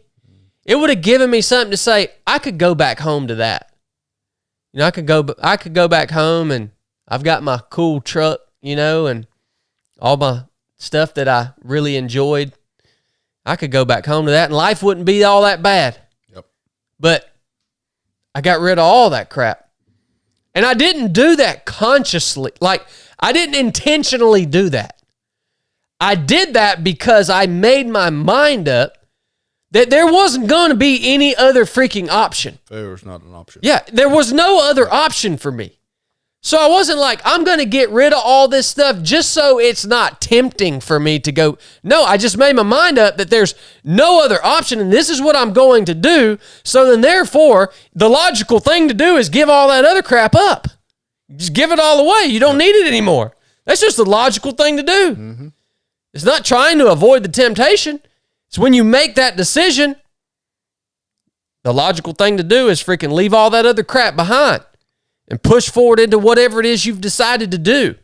It would have given me something to say, I could go back home to that. You know, I could go back home and I've got my cool truck, you know, and all my stuff that I really enjoyed. I could go back home to that and life wouldn't be all that bad. Yep. But I got rid of all that crap. And I didn't do that consciously. Like, I didn't intentionally do that. I did that because I made my mind up that there wasn't going to be any other freaking option. Failure is not an option. Yeah, there was no other option for me. So I wasn't like, I'm going to get rid of all this stuff just so it's not tempting for me to go. No, I just made my mind up that there's no other option and this is what I'm going to do. So then therefore, the logical thing to do is give all that other crap up. Just give it all away. You don't need it anymore. That's just the logical thing to do. Mm-hmm. It's not trying to avoid the temptation. It's when you make that decision, the logical thing to do is freaking leave all that other crap behind and push forward into whatever it is you've decided to do.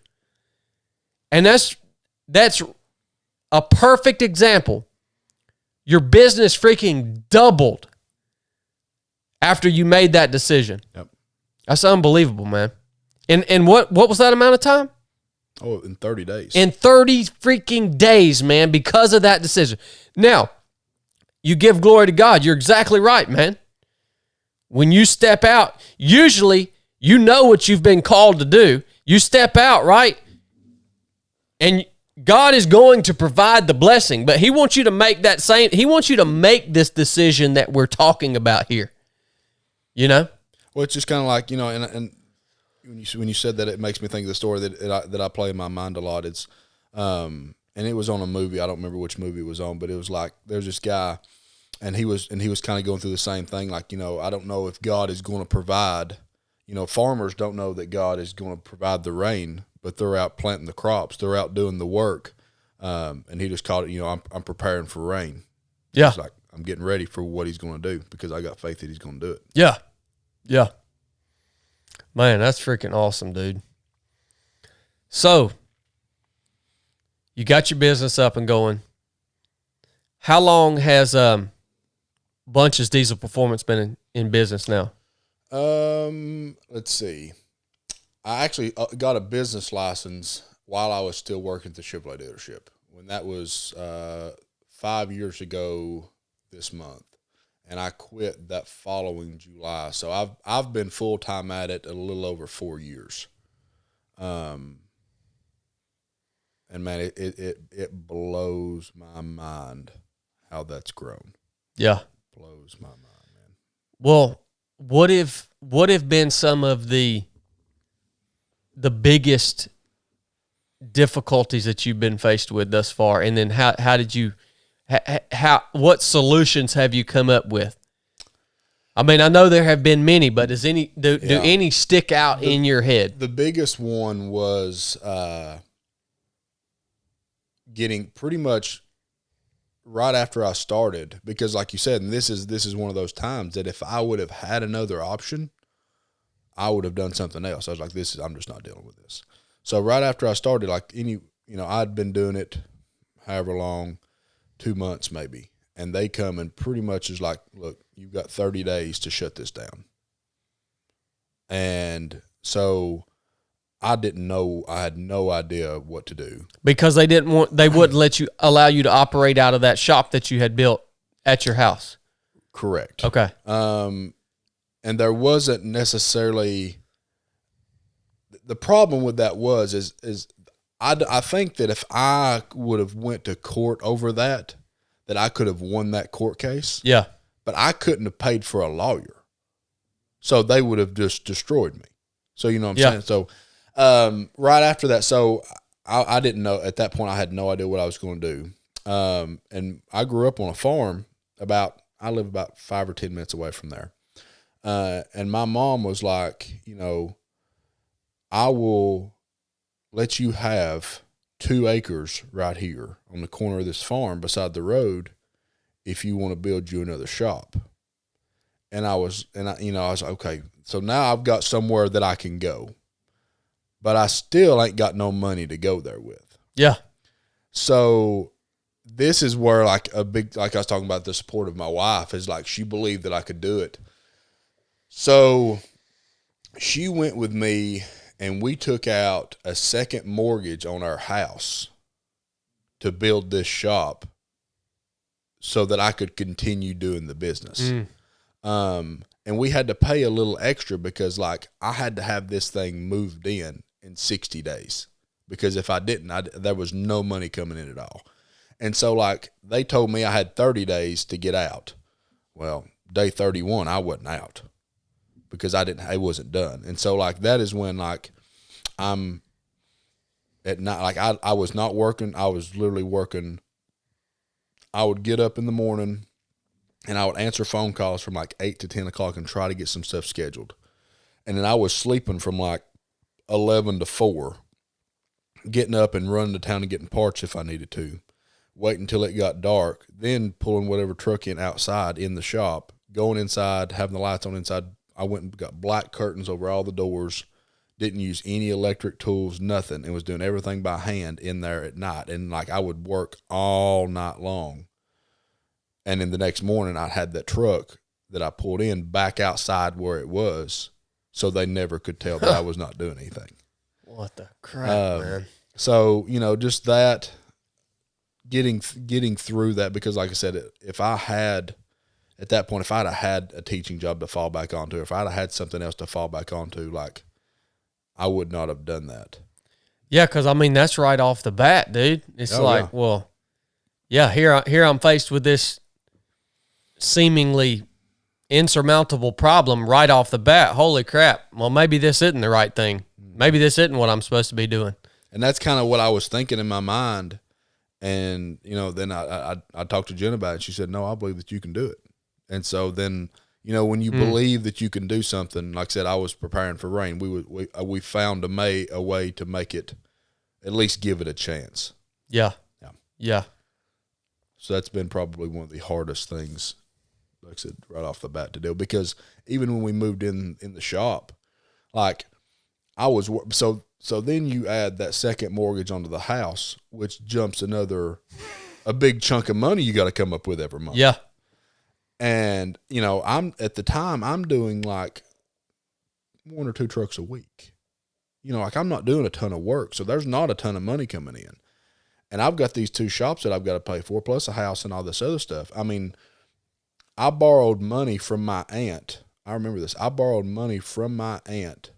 And that's a perfect example. Your business freaking doubled after you made that decision. Yep. That's unbelievable, man. And what was that amount of time? Oh, in 30 days. In 30 freaking days, man, because of that decision. Now, you give glory to God. You're exactly right, man. When you step out, usually you know what you've been called to do. You step out, right? And God is going to provide the blessing, but he wants you to make he wants you to make this decision that we're talking about here. You know? Well, it's just kind of like, and when you said that, it makes me think of the story that I play in my mind a lot. It's, and it was on a movie. I don't remember which movie it was on, but it was like, there's this guy and he was kind of going through the same thing. Like, I don't know if God is going to provide, farmers don't know that God is going to provide the rain, but they're out planting the crops. They're out doing the work. And he just called it, I'm preparing for rain. Yeah. It's like, I'm getting ready for what he's going to do because I got faith that he's going to do it. Yeah. Yeah. Man, that's freaking awesome, dude. So, you got your business up and going. How long has Bunch's Diesel Performance been in business now? Let's see. I actually got a business license while I was still working at the Chevrolet dealership. When that was 5 years ago this month, and I quit that following July. So I've been full time at it a little over 4 years. And man, it blows my mind how that's grown. Yeah, blows my mind, man. Well, what have been some of the biggest difficulties that you've been faced with thus far, and then how did you what solutions have you come up with? I mean, I know there have been many, but do any stick out in your head? The biggest one was getting pretty much right after I started, because like you said, and this is one of those times that if I would have had another option, I would have done something else. I was like, I'm just not dealing with this. So right after I started, like I'd been doing it however long, 2 months maybe. And they come and pretty much is like, look, you've got 30 days to shut this down. And so I didn't know, I had no idea what to do. Because they wouldn't allow you to operate out of that shop that you had built at your house. Correct. Okay. And there wasn't necessarily, the problem with that is I think that if I would have went to court over that I could have won that court case. Yeah. But I couldn't have paid for a lawyer. So they would have just destroyed me. So you know what I'm saying? So right after that, so I didn't know, at that point I had no idea what I was going to do. And I grew up on a farm I live about 5 or 10 minutes away from there. And my mom was like, I will let you have 2 acres right here on the corner of this farm beside the road if you want to build you another shop. And I was like, okay, so now I've got somewhere that I can go, but I still ain't got no money to go there with. Yeah. So this is where like I was talking about, the support of my wife is like, she believed that I could do it. So she went with me and we took out a second mortgage on our house to build this shop so that I could continue doing the business. And we had to pay a little extra because like I had to have this thing moved in 60 days, because if I didn't, there was no money coming in at all. And so like they told me I had 30 days to get out. Well, day 31, I wasn't out because it wasn't done. And so like that is when like I'm at night, like I was not working. I was literally working. I would get up in the morning and I would answer phone calls from like 8 to 10 o'clock and try to get some stuff scheduled. And then I was sleeping from like 11 to 4, getting up and running to town and getting parts if I needed to, waiting until it got dark, then pulling whatever truck in outside in the shop, going inside, having the lights on inside. I went and got black curtains over all the doors, didn't use any electric tools, nothing, and was doing everything by hand in there at night. And like I would work all night long. And then the next morning I had that truck that I pulled in back outside where it was, so they never could tell that I was not doing anything. What the crap, man. So, just that, getting through that, because like I said, if I had, at that point, if I'd have had a teaching job to fall back onto, if I'd have had something else to fall back onto, like I would not have done that. Yeah, because, I mean, that's right off the bat, dude. It's well, yeah, here I'm faced with this seemingly insurmountable problem right off the bat. Holy crap. Well, maybe this isn't the right thing. Maybe this isn't what I'm supposed to be doing. And that's kind of what I was thinking in my mind. And, then I talked to Jen about it. She said, no, I believe that you can do it. And so then, when you believe that you can do something, like I said, I was preparing for rain. We found a way to make it, at least give it a chance. Yeah. So that's been probably one of the hardest things, like I said, right off the bat to do. Because even when we moved in the shop, like I was so then you add that second mortgage onto the house, which jumps a big chunk of money you got to come up with every month. Yeah. And, I'm doing like 1 or 2 trucks a week. Like I'm not doing a ton of work. So there's not a ton of money coming in. And I've got these 2 shops that I've got to pay for, plus a house and all this other stuff. I mean, I borrowed money from my aunt. I remember this. I borrowed money from my aunt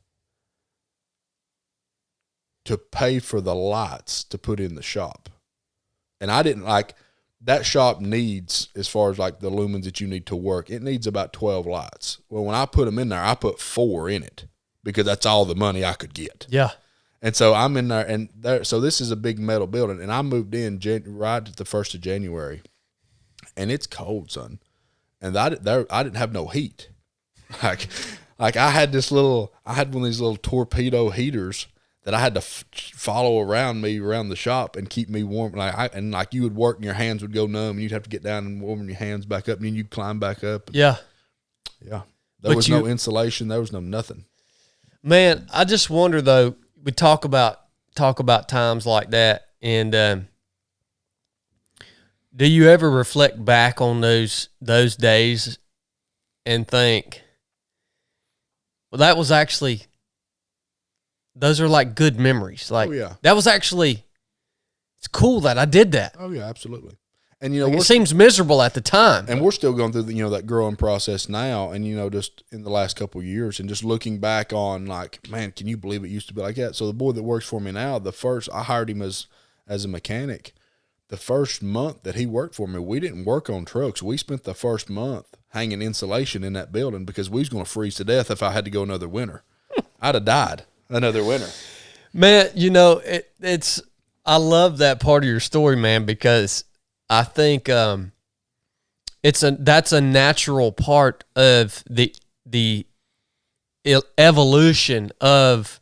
to pay for the lights to put in the shop. And I didn't that shop needs, as far as like the lumens that you need to work, it needs about 12 lights. Well, when I put them in there, I put 4 in it because that's all the money I could get. Yeah. And so I'm in there, so this is a big metal building, and I moved in right at the 1st of January, and it's cold, son. And I didn't have no heat. Like I had one of these little torpedo heaters that I had to follow around the shop and keep me warm. Like you would work and your hands would go numb, and you'd have to get down and warm your hands back up, and then you'd climb back up. Yeah. There was no insulation. There was no nothing. Man, I just wonder though. We talk about times like that, and do you ever reflect back on those days and think, well, that was actually, those are like good memories. Like, that was actually, it's cool that I did that. Oh yeah, absolutely. And it seems miserable at the time, and we're still going through that growing process now. And just in the last couple of years, and just looking back on, like, man, can you believe it used to be like that? So the boy that works for me now, I hired him as a mechanic. The first month that he worked for me, we didn't work on trucks. We spent the first month hanging insulation in that building because we was going to freeze to death if I had to go another winter. I'd have died another winter. Man, it's I love that part of your story, man, because I think that's a natural part of the evolution of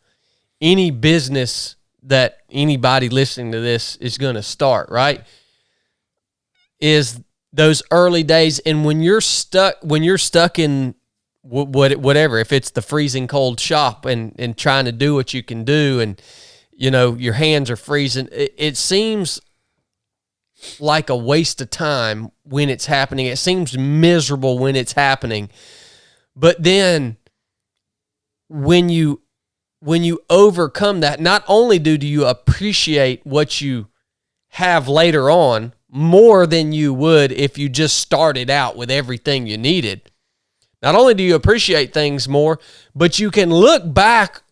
any business that anybody listening to this is going to start, right? Is those early days, and when you're stuck in whatever, if it's the freezing cold shop and trying to do what you can do, and your hands are freezing, it seems like a waste of time when it's happening. It seems miserable when it's happening. But then when you overcome that, not only do you appreciate what you have later on more than you would if you just started out with everything you needed. Not only do you appreciate things more, but you can look back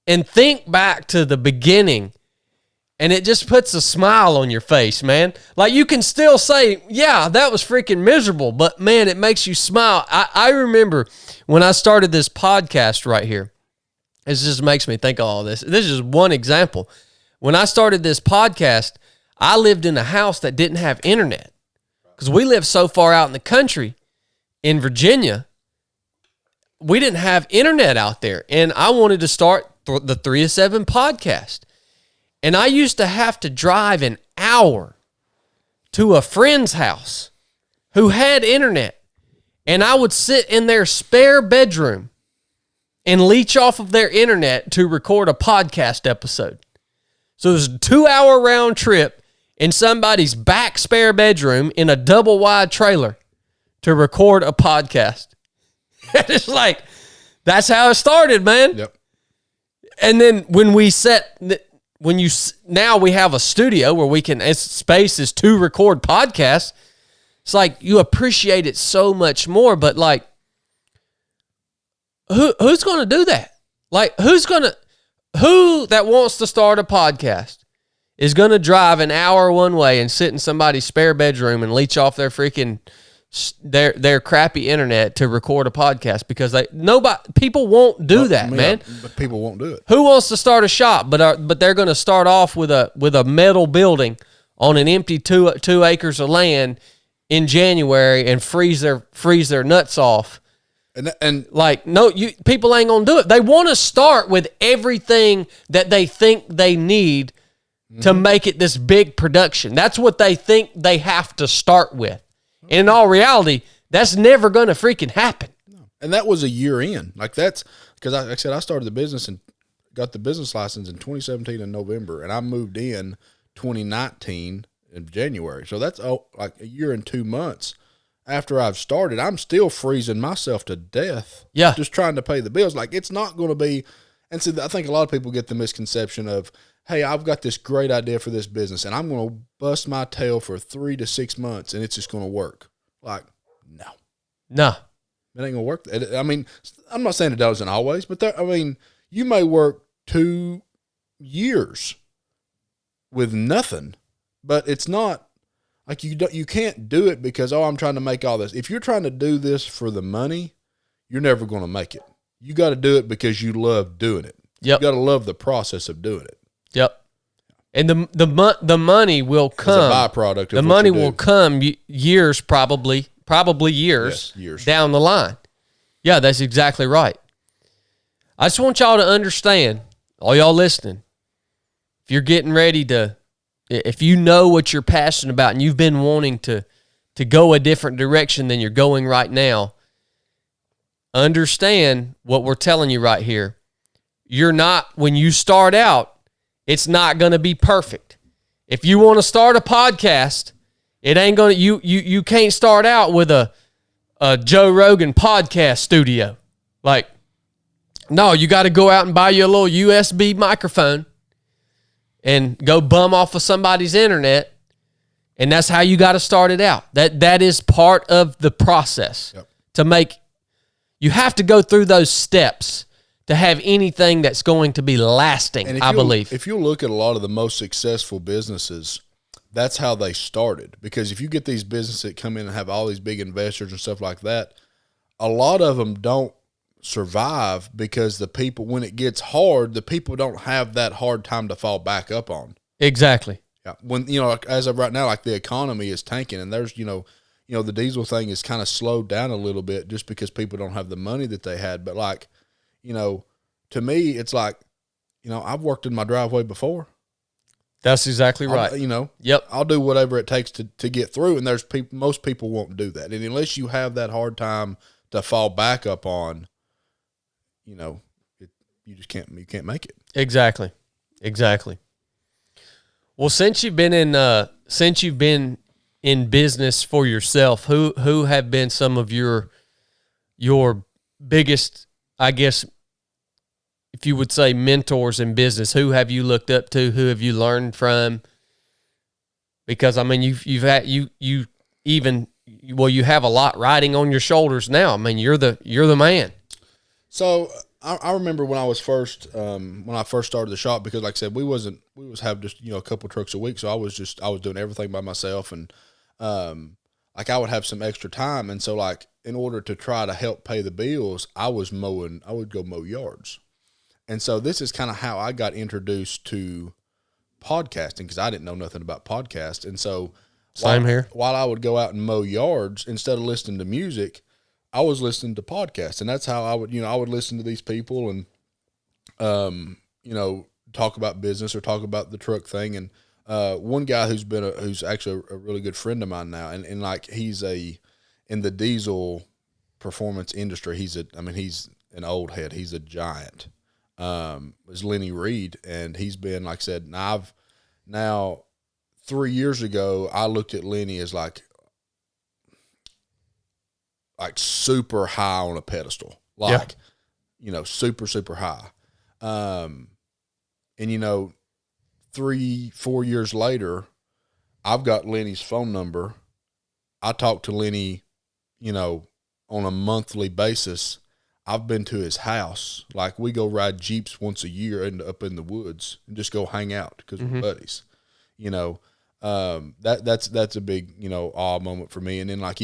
and think back to the beginning, and it just puts a smile on your face, man. Like, you can still say, yeah, that was freaking miserable, but man, it makes you smile. I remember when I started this podcast right here, it just makes me think of all this. This is one example. When I started this podcast, I lived in a house that didn't have internet because we live so far out in the country in Virginia. We didn't have internet out there, and I wanted to start the 3 to 7 podcast. And I used to have to drive an hour to a friend's house who had internet, and I would sit in their spare bedroom and leech off of their internet to record a podcast episode. So it was a 2-hour round trip in somebody's back spare bedroom in a double wide trailer to record a podcast. It's like, that's how it started, man. Yep. And then now we have a studio where spaces to record podcasts. It's like you appreciate it so much more, but like, who's going to do that? Like, who that wants to start a podcast is going to drive an hour one way and sit in somebody's spare bedroom and leech off their freaking their crappy internet to record a podcast? Because people won't do that, man. But people won't do it. Who wants to start a shop, but they're going to start off with a metal building on an empty 2 acres of land in January and freeze their nuts off? And like, no, people ain't gonna do it. They want to start with everything that they think they need to make it this big production. That's what they think they have to start with. And in all reality, that's never gonna freaking happen. And that was a year in. Like, that's because like I said, I started the business and got the business license in 2017 in November, and I moved in 2019 in January. So that's like a year and 2 months after I've started. I'm still freezing myself to death. Yeah. Just trying to pay the bills. Like, it's not going to be. And so I think a lot of people get the misconception of, hey, I've got this great idea for this business and I'm going to bust my tail for 3 to 6 months and it's just going to work. Like, no. It ain't going to work. I mean, I'm not saying it doesn't always, but you may work 2 years with nothing, but it's not. Like, you can't do it because, I'm trying to make all this. If you're trying to do this for the money, you're never going to make it. You got to do it because you love doing it. Yep. You got to love the process of doing it. Yep. And the money will come. As a byproduct of the money will come years, probably years, yes, years down the line. Yeah, that's exactly right. I just want y'all to understand, all y'all listening, if you're getting ready to, if you know what you're passionate about and you've been wanting to go a different direction than you're going right now, understand what we're telling you right here. When you start out, it's not going to be perfect. If you want to start a podcast, it ain't going to, you can't start out with a Joe Rogan podcast studio. Like, no, you got to go out and buy you a little USB microphone and go bum off of somebody's internet, and that's how you got to start it out. That is part of the process. Yep. You have to go through those steps to have anything that's going to be lasting, I believe. If you look at a lot of the most successful businesses, that's how they started. Because if you get these businesses that come in and have all these big investors and stuff like that, a lot of them don't survive because the people, when it gets hard, the people don't have that hard time to fall back up on. Exactly. Yeah. When, as of right now, like, the economy is tanking and there's, the diesel thing is kind of slowed down a little bit just because people don't have the money that they had. But, like, to me, it's like, I've worked in my driveway before. That's exactly right. Yep. I'll do whatever it takes to get through. And there's most people won't do that. And unless you have that hard time to fall back up on, you just can't make it. Exactly. Well, since you've been in business for yourself, who have been some of your biggest, I guess, if you would say, mentors in business? Who have you looked up to? Who have you learned from? Because, I mean, you have a lot riding on your shoulders now. I mean, you're the man. So I remember when I was first started the shop, because, like I said, we was have just a couple trucks a week, so I was doing everything by myself, and like, I would have some extra time, and so, like, in order to try to help pay the bills, I would go mow yards. And so this is kind of how I got introduced to podcasting, because I didn't know nothing about podcasts. And so while I would go out and mow yards, instead of listening to music, I was listening to podcasts. And that's how I would listen to these people and, talk about business or talk about the truck thing. And one guy who's actually a really good friend of mine now, and like, he's in the diesel performance industry, he's an old head. He's a giant. Is Lenny Reed, and he's been, like I said, now 3 years ago, I looked at Lenny as like super high on a pedestal, like, super, super high. And 3-4 years later, I've got Lenny's phone number. I talk to Lenny, on a monthly basis. I've been to his house. Like, we go ride Jeeps once a year up in the woods and just go hang out because we're buddies. You know, that's a big, you know, awe moment for me. And then like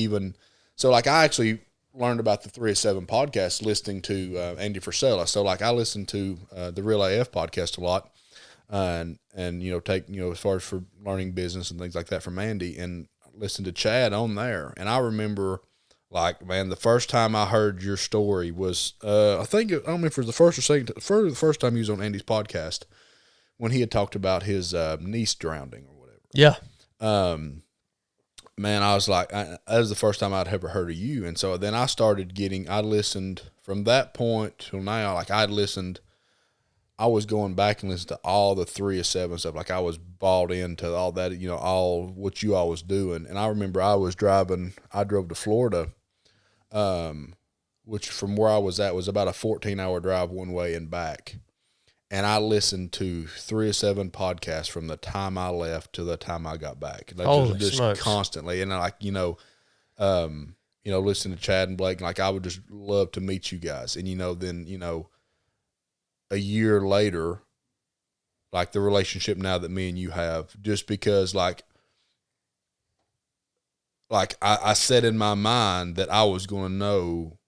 I actually learned about the 307 podcast listening to Andy Frisella. So like I listen to the Real AF podcast a lot, and you know, take, you know, as far as for learning business and things like that from Andy, and listen to Chadd on there. And I remember, like, man, the first time I heard your story was I don't know if it was the first or second, the first time he was on Andy's podcast when he had talked about his niece drowning or whatever. Yeah. Man, I was like, that was the first time I'd ever heard of you. And so then I listened from that point till now. Like, I was going back and listening to all the 307 stuff. Like, I was bought into all that, you know, all what you all was doing. And I remember I drove to Florida, which from where I was at was about a 14-hour drive one way and back. And I listened to 307 podcasts from the time I left to the time I got back. Like, just constantly. And like, you know, listening to Chadd and Blake, like, I would just love to meet you guys. And, you know, then, you know, a year later, like the relationship now that me and you have, just because like I said in my mind that I was going to know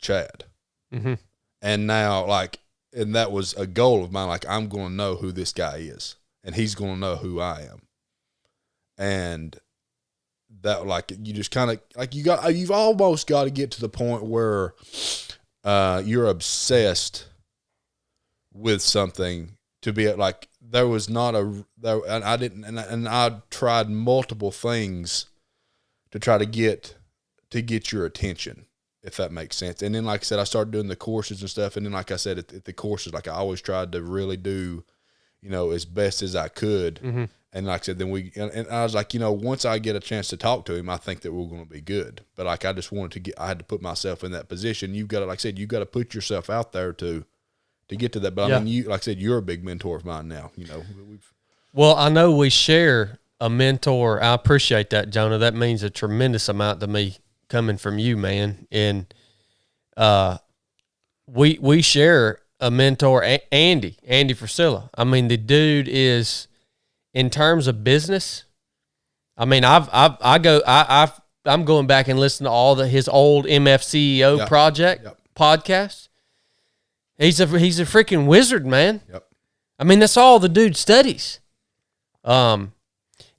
Chadd. Mm-hmm. And now, like, and that was a goal of mine. Like, I'm going to know who this guy is, and he's going to know who I am. And that, like, you just kind of, like, you've almost got to get to the point where you're obsessed with something to be like, I tried multiple things to try to get your attention, if that makes sense. And then, like I said, I started doing the courses and stuff. And then, like I said, at the courses, like, I always tried to really do, you know, as best as I could. Mm-hmm. And like I said, then and I was like, you know, once I get a chance to talk to him, I think that we're going to be good. But like, I just wanted I had to put myself in that position. You've got to, like I said, you got to put yourself out there to get to that. But yeah. I mean, you, like I said, you're a big mentor of mine now, you know. Well, I know we share a mentor. I appreciate that, Jonah. That means a tremendous amount to me coming from you, man. And we share a mentor, Andy Frisella. I mean, the dude is, in terms of business, I mean, I'm going back and listening to all his old MFCEO project podcasts. He's a freaking wizard, man. Yep. I mean, that's all the dude studies. And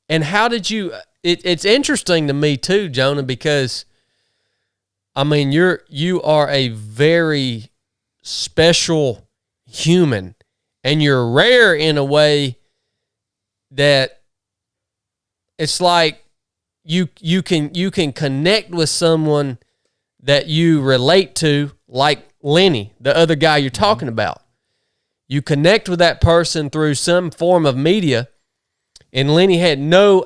how did you? It's interesting to me too, Jonah, because I mean, you are a very special human, and you're rare in a way that it's like you can connect with someone that you relate to, like Lenny, the other guy you're talking about. You connect with that person through some form of media, and Lenny had no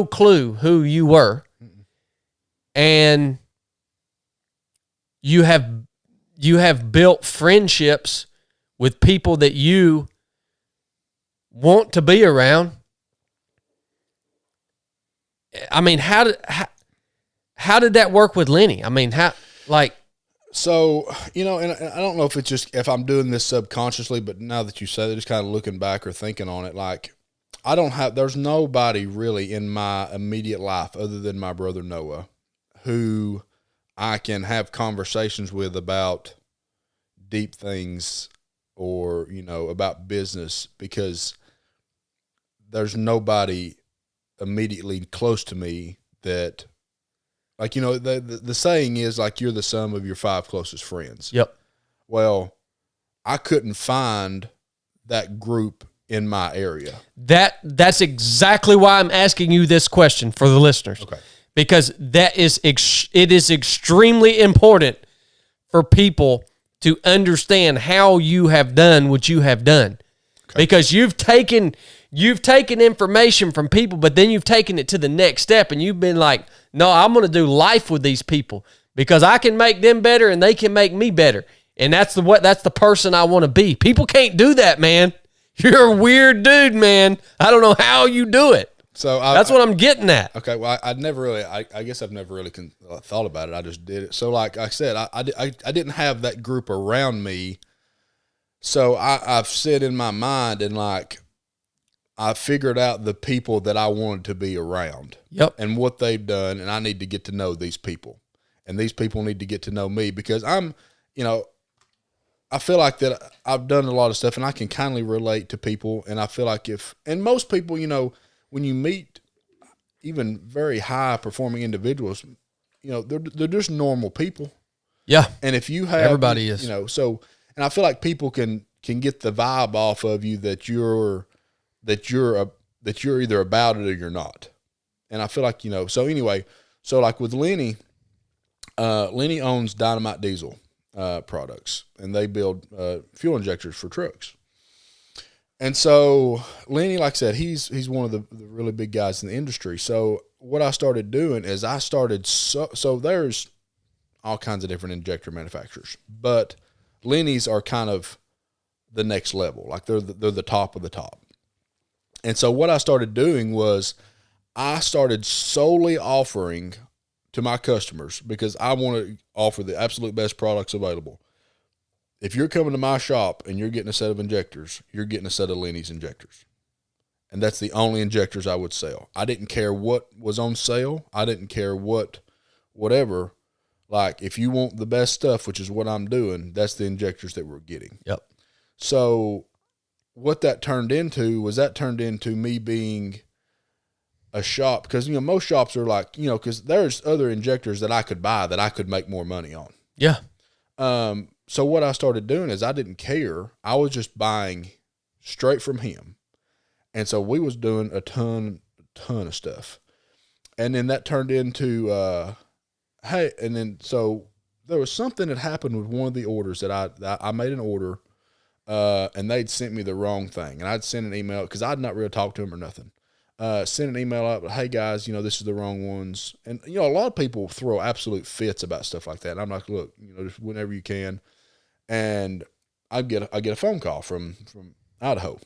clue who you were. And you have built friendships with people that you want to be around. I mean, how did that work with Lenny? I mean, so, you know, and I don't know if I'm doing this subconsciously, but now that you say that, just kind of looking back or thinking on it, like, there's nobody really in my immediate life other than my brother Noah who I can have conversations with about deep things or, you know, about business, because there's nobody immediately close to me that, like, you know, the saying is, like, you're the sum of your 5 closest friends. Yep. Well, I couldn't find that group in my area. That's exactly why I'm asking you this question for the listeners. Okay. Because it is extremely important for people to understand how you have done what you have done. Okay. Because you've taken information from people, but then you've taken it to the next step, and you've been like, no, I'm going to do life with these people because I can make them better and they can make me better. And that's the person I want to be. People can't do that, man. You're a weird dude, man. I don't know how you do it. So that's what I'm getting at. Okay, well, I'd never really. I guess I've never really thought about it. I just did it. So, like I said, I didn't have that group around me. So I've said in my mind, and like I figured out the people that I wanted to be around. Yep. And what they've done, and I need to get to know these people, and these people need to get to know me because I'm, I feel like that I've done a lot of stuff, and I can kindly relate to people, and I feel like and most people, when you meet even very high performing individuals, they're just normal people. Yeah. And if you have everybody is, and I feel like people can get the vibe off of you that you're either about it or you're not. And I feel like, so anyway, so like with Lenny, Lenny owns Dynamite Diesel products, and they build fuel injectors for trucks. And so Lenny, like I said, he's one of the really big guys in the industry. So what I started doing is so there's all kinds of different injector manufacturers, but Lenny's are kind of the next level. Like they're the top of the top. And so what I started doing was I started solely offering to my customers, because I want to offer the absolute best products available. If you're coming to my shop and you're getting a set of injectors, you're getting a set of Lenny's injectors. And that's the only injectors I would sell. I didn't care what was on sale. I didn't care whatever. Like, if you want the best stuff, which is what I'm doing, that's the injectors that we're getting. Yep. So what that turned into me being a shop, because, most shops are like, because there's other injectors that I could buy that I could make more money on. Yeah. So what I started doing is I didn't care. I was just buying straight from him. And so we was doing a ton of stuff. And then that turned into, so there was something that happened with one of the orders that I made an order, and they'd sent me the wrong thing. And I'd send an email, because I'd not really talked to them or nothing. Send an email out, hey guys, this is the wrong ones. And, a lot of people throw absolute fits about stuff like that. And I'm like, look, just whenever you can. And I get a phone call from Idaho,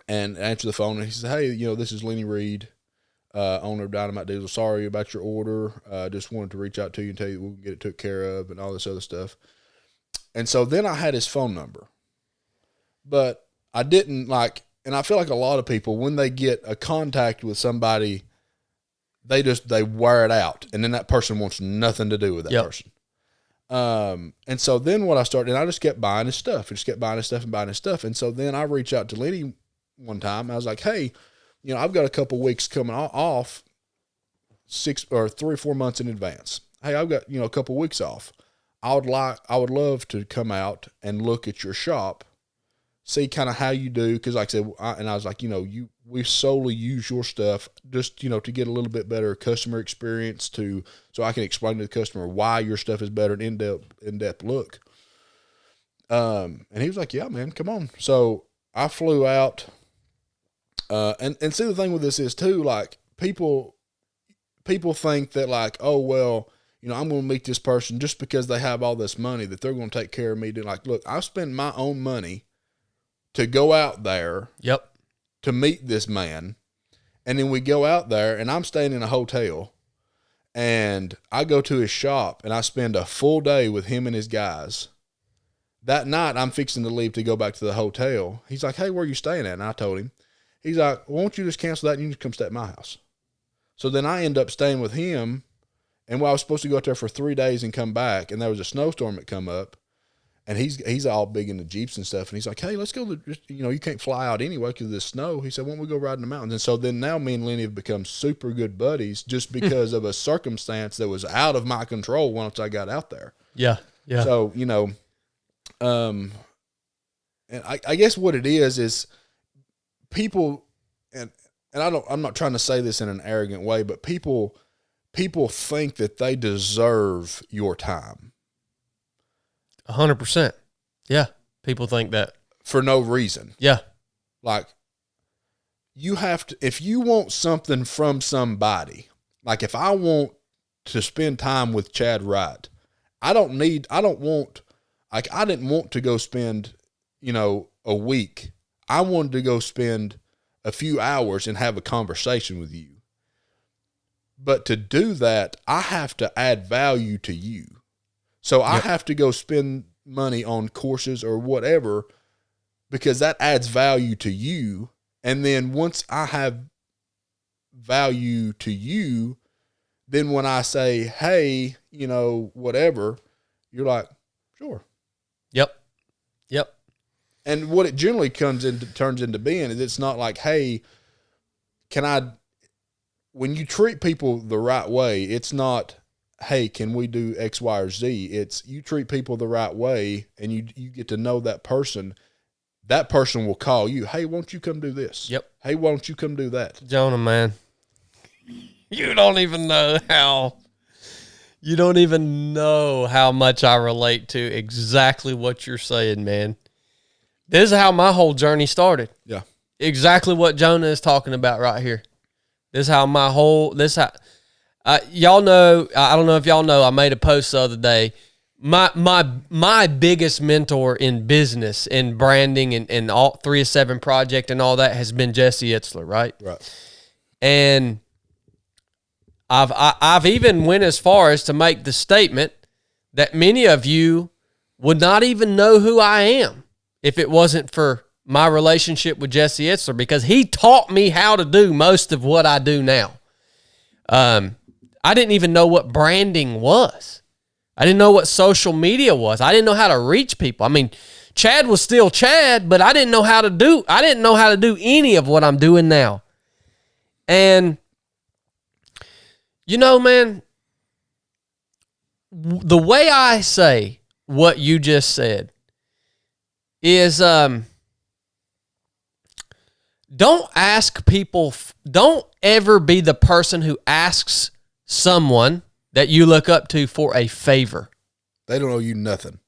and I answer the phone, and he says, hey, this is Lenny Reed, owner of Dynamite Diesel. Sorry about your order. Just wanted to reach out to you and tell you we can get it took care of and all this other stuff. And so then I had his phone number, but I didn't and I feel like a lot of people, when they get a contact with somebody, they wear it out, and then that person wants nothing to do with that person. And so then what I started, and I just kept buying his stuff. I just kept buying his stuff and buying his stuff. And so then I reached out to Lenny one time. I was like, hey, I've got a couple weeks coming off 3 or 4 months in advance. Hey, I've got, a couple weeks off. I would love to come out and look at your shop, see kind of how you do. Cause like I said, I was like, we solely use your stuff just, to get a little bit better customer experience so I can explain to the customer why your stuff is better, an in-depth look. And he was like, yeah, man, come on. So I flew out, and see, the thing with this is too, like people think that like, oh, well, I'm going to meet this person just because they have all this money that they're going to take care of me. Like, look, I spend my own money to go out there. Yep. To meet this man. And then we go out there, and I'm staying in a hotel, and I go to his shop, and I spend a full day with him and his guys. That night, I'm fixing to leave to go back to the hotel. He's like, hey, where are you staying at? And I told him. He's like, well, won't you just cancel that and you just come stay at my house? So then I end up staying with him, and I was supposed to go out there for 3 days and come back, and there was a snowstorm that come up. And he's all big into Jeeps and stuff. And he's like, hey, let's go. You can't fly out anyway because of the snow. He said, why don't we go ride in the mountains? And so then now me and Lenny have become super good buddies just because of a circumstance that was out of my control once I got out there. Yeah. Yeah. So, and I guess what it is people, and I'm not trying to say this in an arrogant way, but people think that they deserve your time. 100%. Yeah. People think that. For no reason. Yeah. Like, you have to, if you want something from somebody, like if I want to spend time with Chadd Wright, I didn't want to go spend, a week. I wanted to go spend a few hours and have a conversation with you. But to do that, I have to add value to you. So I have to go spend money on courses or whatever because that adds value to you. And then once I have value to you, then when I say, hey, you know, whatever, you're like, sure. Yep. And what it generally turns into being is it's not like, hey, when you treat people the right way, it's not, hey, can we do X, Y, or Z? It's you treat people the right way and you get to know that person. That person will call you, hey, won't you come do this? Yep. Hey, why don't you come do that? Jonah, man, you don't even know how much I relate to exactly what you're saying, man. This is how my whole journey started. Yeah. Exactly what Jonah is talking about right here. This is how y'all know, I don't know if y'all know, I made a post the other day. My biggest mentor in business and branding and all 3 of 7 project and all that has been Jesse Itzler, right? Right. And I've even went as far as to make the statement that many of you would not even know who I am if it wasn't for my relationship with Jesse Itzler, because he taught me how to do most of what I do now. I didn't even know what branding was. I didn't know what social media was. I didn't know how to reach people. I mean, Chadd was still Chadd, but I didn't know how to do any of what I'm doing now. And you know, man, the way I say what you just said is don't ever be the person who asks someone that you look up to for a favor. They don't owe you nothing.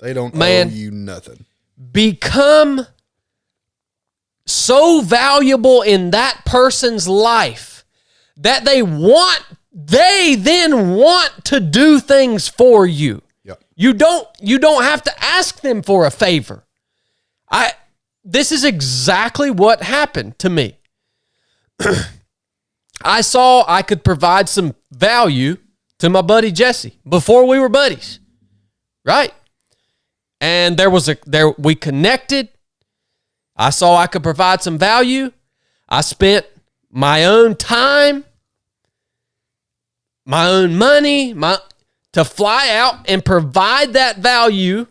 Owe you nothing. Become so valuable in that person's life that they then want to do things for you. Yep. You don't have to ask them for a favor. This is exactly what happened to me. I saw I could provide some value to my buddy Jesse before we were buddies, right? And we connected. I saw I could provide some value. I spent my own time, my own money, to fly out and provide that value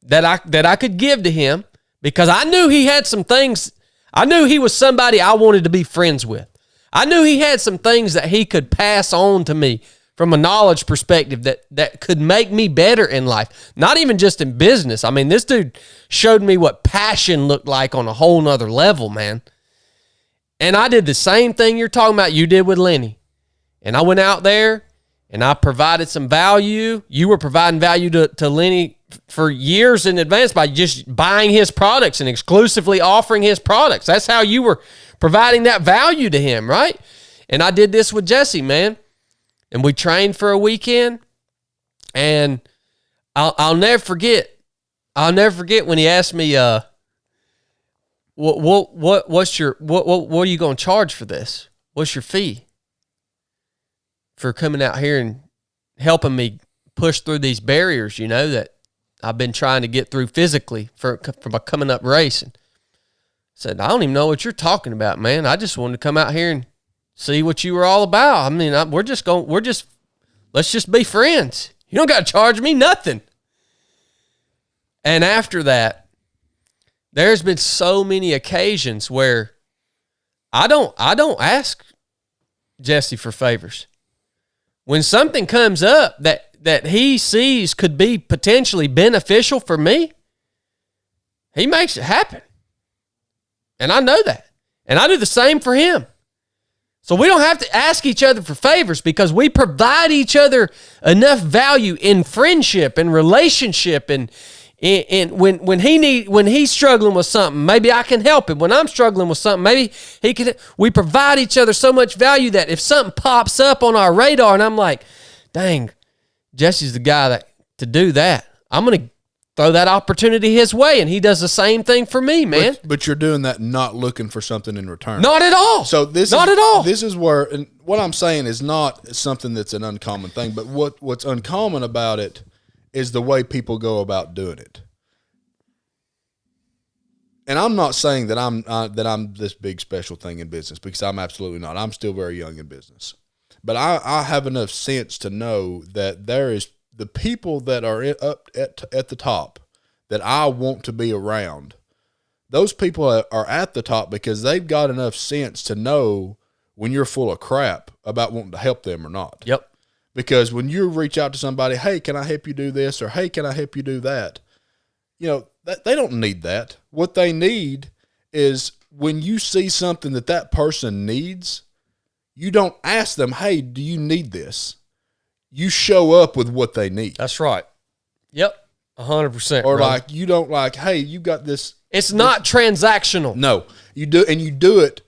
that I could give to him, because I knew he had some things. I knew he was somebody I wanted to be friends with. I knew he had some things that he could pass on to me from a knowledge perspective that could make me better in life. Not even just in business. I mean, this dude showed me what passion looked like on a whole nother level, man. And I did the same thing you're talking about you did with Lenny. And I went out there and I provided some value. You were providing value to Lenny for years in advance by just buying his products and exclusively offering his products. That's how you were providing that value to him, right? And I did this with Jesse, man. And we trained for a weekend. And I'll never forget. I'll never forget when he asked me, what are you going to charge for this? What's your fee for coming out here and helping me push through these barriers, you know, that I've been trying to get through physically for my coming up race? And I said, I don't even know what you're talking about, man. I just wanted to come out here and see what you were all about. I mean, let's just be friends. You don't got to charge me nothing. And after that, there's been so many occasions where I don't ask Jesse for favors. When something comes up that he sees could be potentially beneficial for me, he makes it happen. And I know that. And I do the same for him. So we don't have to ask each other for favors because we provide each other enough value in friendship and relationship, and when he's struggling with something, maybe I can help him. When I'm struggling with something, maybe he can. We provide each other so much value that if something pops up on our radar and I'm like, dang, Jesse's the guy to do that, I'm gonna throw that opportunity his way, and he does the same thing for me, man. But you're doing that not looking for something in return. Not at all. So not at all. This is where, and what I'm saying is not something that's an uncommon thing, but what's uncommon about it is the way people go about doing it. And I'm not saying that I'm this big special thing in business, because I'm absolutely not. I'm still very young in business. But I have enough sense to know that there is the people that are up at the top that I want to be around. Those people are at the top because they've got enough sense to know when you're full of crap about wanting to help them or not. Yep. Because when you reach out to somebody, hey, can I help you do this? Or, hey, can I help you do that? You know, they don't need that. What they need is when you see something that person needs, you don't ask them, hey, do you need this? You show up with what they need. That's right. Yep. 100%. Or bro. like, you don't like, hey, you got this. It's not transactional. No, you do. And you do it.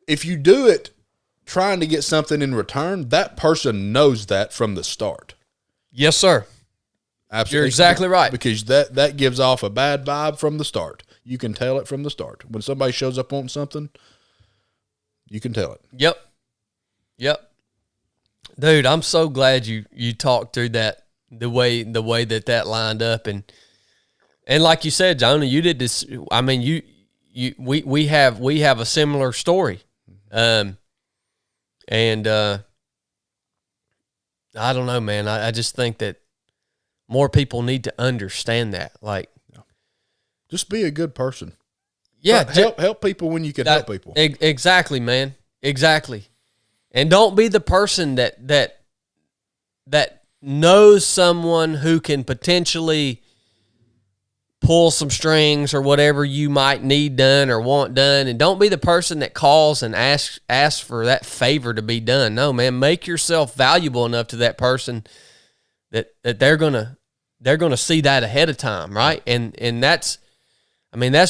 If you do it trying to get something in return, that person knows that from the start. Yes, sir. Absolutely. You're exactly right. Because that gives off a bad vibe from the start. You can tell it from the start. When somebody shows up wanting something, you can tell it. Yep. Dude, I'm so glad you talked through that the way that lined up, and like you said, Jonah, you did this. I mean, we have a similar story, and I don't know, man. I just think that more people need to understand that. Like, just be a good person. Yeah, help people when you can help people. Exactly, man. Exactly. And don't be the person that knows someone who can potentially pull some strings or whatever you might need done or want done. And don't be the person that calls and asks for that favor to be done. No, man, make yourself valuable enough to that person that they're gonna see that ahead of time, right? And that's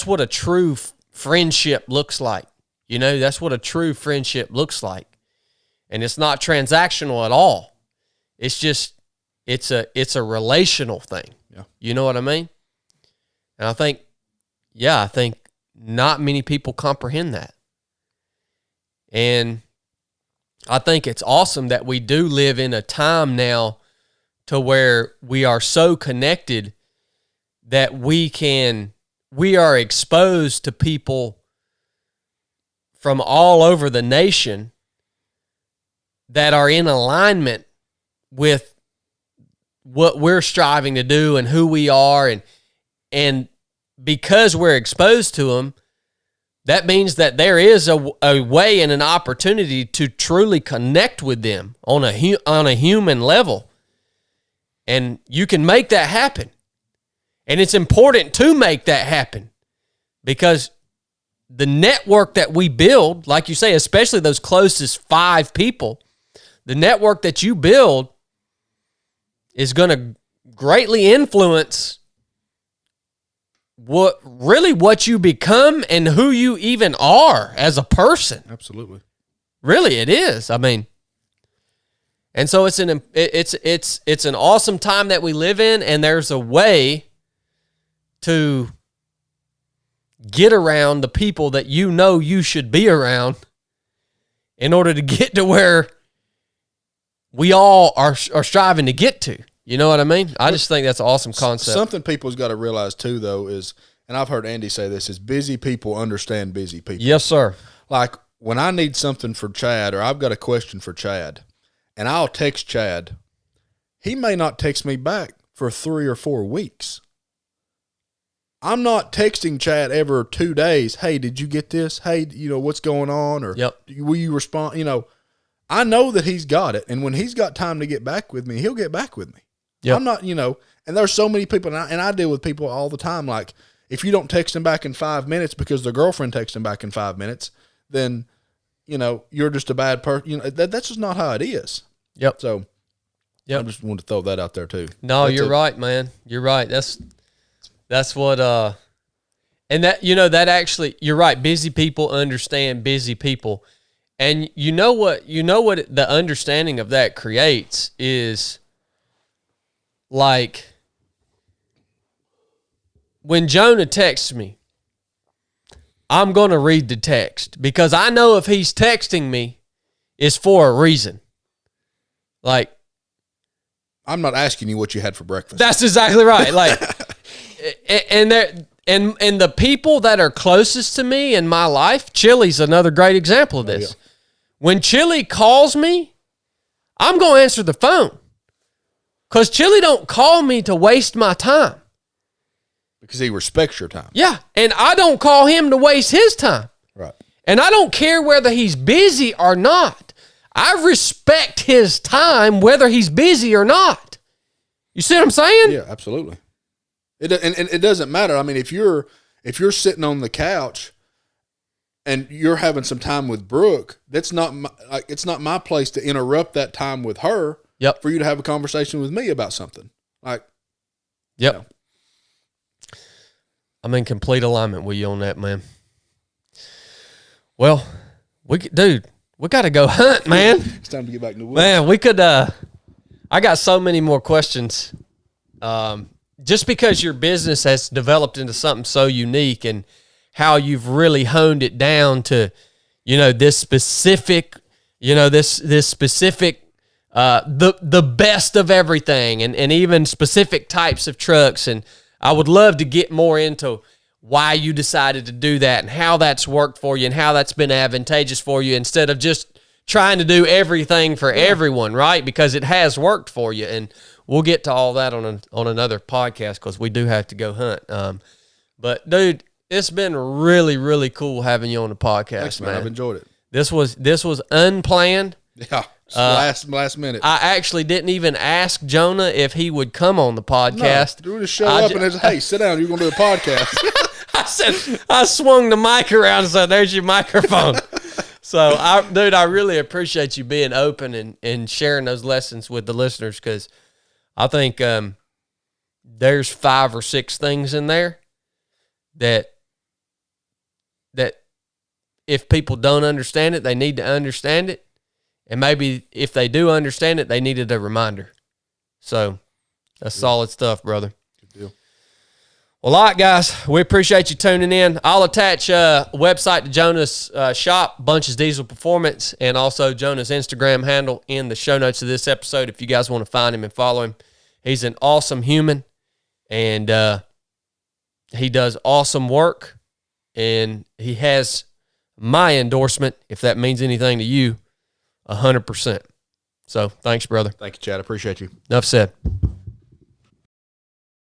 what a true friendship looks like. You know, that's what a true friendship looks like. And it's not transactional at all. It's just, it's a relational thing. Yeah. You know what I mean? And I think not many people comprehend that. And I think it's awesome that we do live in a time now to where we are so connected that we are exposed to people from all over the nation that are in alignment with what we're striving to do and who we are. And because we're exposed to them, that means that there is a way and an opportunity to truly connect with them on a human level. And you can make that happen. And it's important to make that happen, because the network that we build, like you say, especially those closest 5 people, the network that you build is going to greatly influence what you become and who you even are as a person. Absolutely. Really, it is. I mean, and so it's an awesome time that we live in, and there's a way to get around the people that you know you should be around in order to get to where we all are striving to get to. You know what I mean? I just think that's an awesome concept. Something people's got to realize too, though, is, and I've heard Andy say this, is busy people understand busy people. Yes, sir. Like when I need something for Chadd, or I've got a question for Chadd, and I'll text Chadd, he may not text me back for 3 or 4 weeks. I'm not texting Chadd every 2 days. Hey, did you get this? Hey, what's going on? Or will you respond? I know that he's got it. And when he's got time to get back with me, he'll get back with me. Yep. I'm not, and there's so many people, and I deal with people all the time. Like, if you don't text them back in 5 minutes because their girlfriend texts them back in 5 minutes, then, you're just a bad person. That's just not how it is. Yep. So, I just wanted to throw that out there too. No, you're right, man. You're right. That's what, and that actually, you're right. Busy people understand busy people. And you know what the understanding of that creates is, like, when Jonah texts me, I'm going to read the text because I know if he's texting me, it's for a reason. Like, I'm not asking you what you had for breakfast. That's exactly right. Like, and the people that are closest to me in my life, Chili's another great example of this. Yeah. When Chili calls me, I'm going to answer the phone because Chili don't call me to waste my time. Because he respects your time. Yeah, and I don't call him to waste his time. Right. And I don't care whether he's busy or not. I respect his time whether he's busy or not. You see what I'm saying? Yeah, absolutely. And it doesn't matter. I mean, if you're sitting on the couch and you're having some time with Brooke, it's not my place to interrupt that time with her. Yep. For you to have a conversation with me about something. Like, yep. You know. I'm in complete alignment with you on that, man. Well, we got to go hunt, man. It's time to get back in the woods. Man, we could. I got so many more questions. Just because your business has developed into something so unique and how you've really honed it down to, this specific, the best of everything and even specific types of trucks. And I would love to get more into why you decided to do that and how that's worked for you and how that's been advantageous for you instead of just trying to do everything for everyone, right? Because it has worked for you. And we'll get to all that on another podcast because we do have to go hunt. But, dude, it's been really, really cool having you on the podcast, Thanks, man. I've enjoyed it. This was unplanned. Yeah, last minute. I actually didn't even ask Jonah if he would come on the podcast. No, we just show up and said, hey, sit down. You're going to do a podcast. I swung the mic around and said, there's your microphone. So, I really appreciate you being open and sharing those lessons with the listeners because I think there's 5 or 6 things in there that if people don't understand it, they need to understand it. And maybe if they do understand it, they needed a reminder. So that's solid stuff, brother. Good deal. Well, all right, guys. We appreciate you tuning in. I'll attach a website to Jonah's shop, Bunch's Diesel Performance, and also Jonah's Instagram handle in the show notes of this episode if you guys want to find him and follow him. He's an awesome human, and he does awesome work, and he has my endorsement, if that means anything to you, 100%. So, thanks, brother. Thank you, Chad. I appreciate you. Enough said.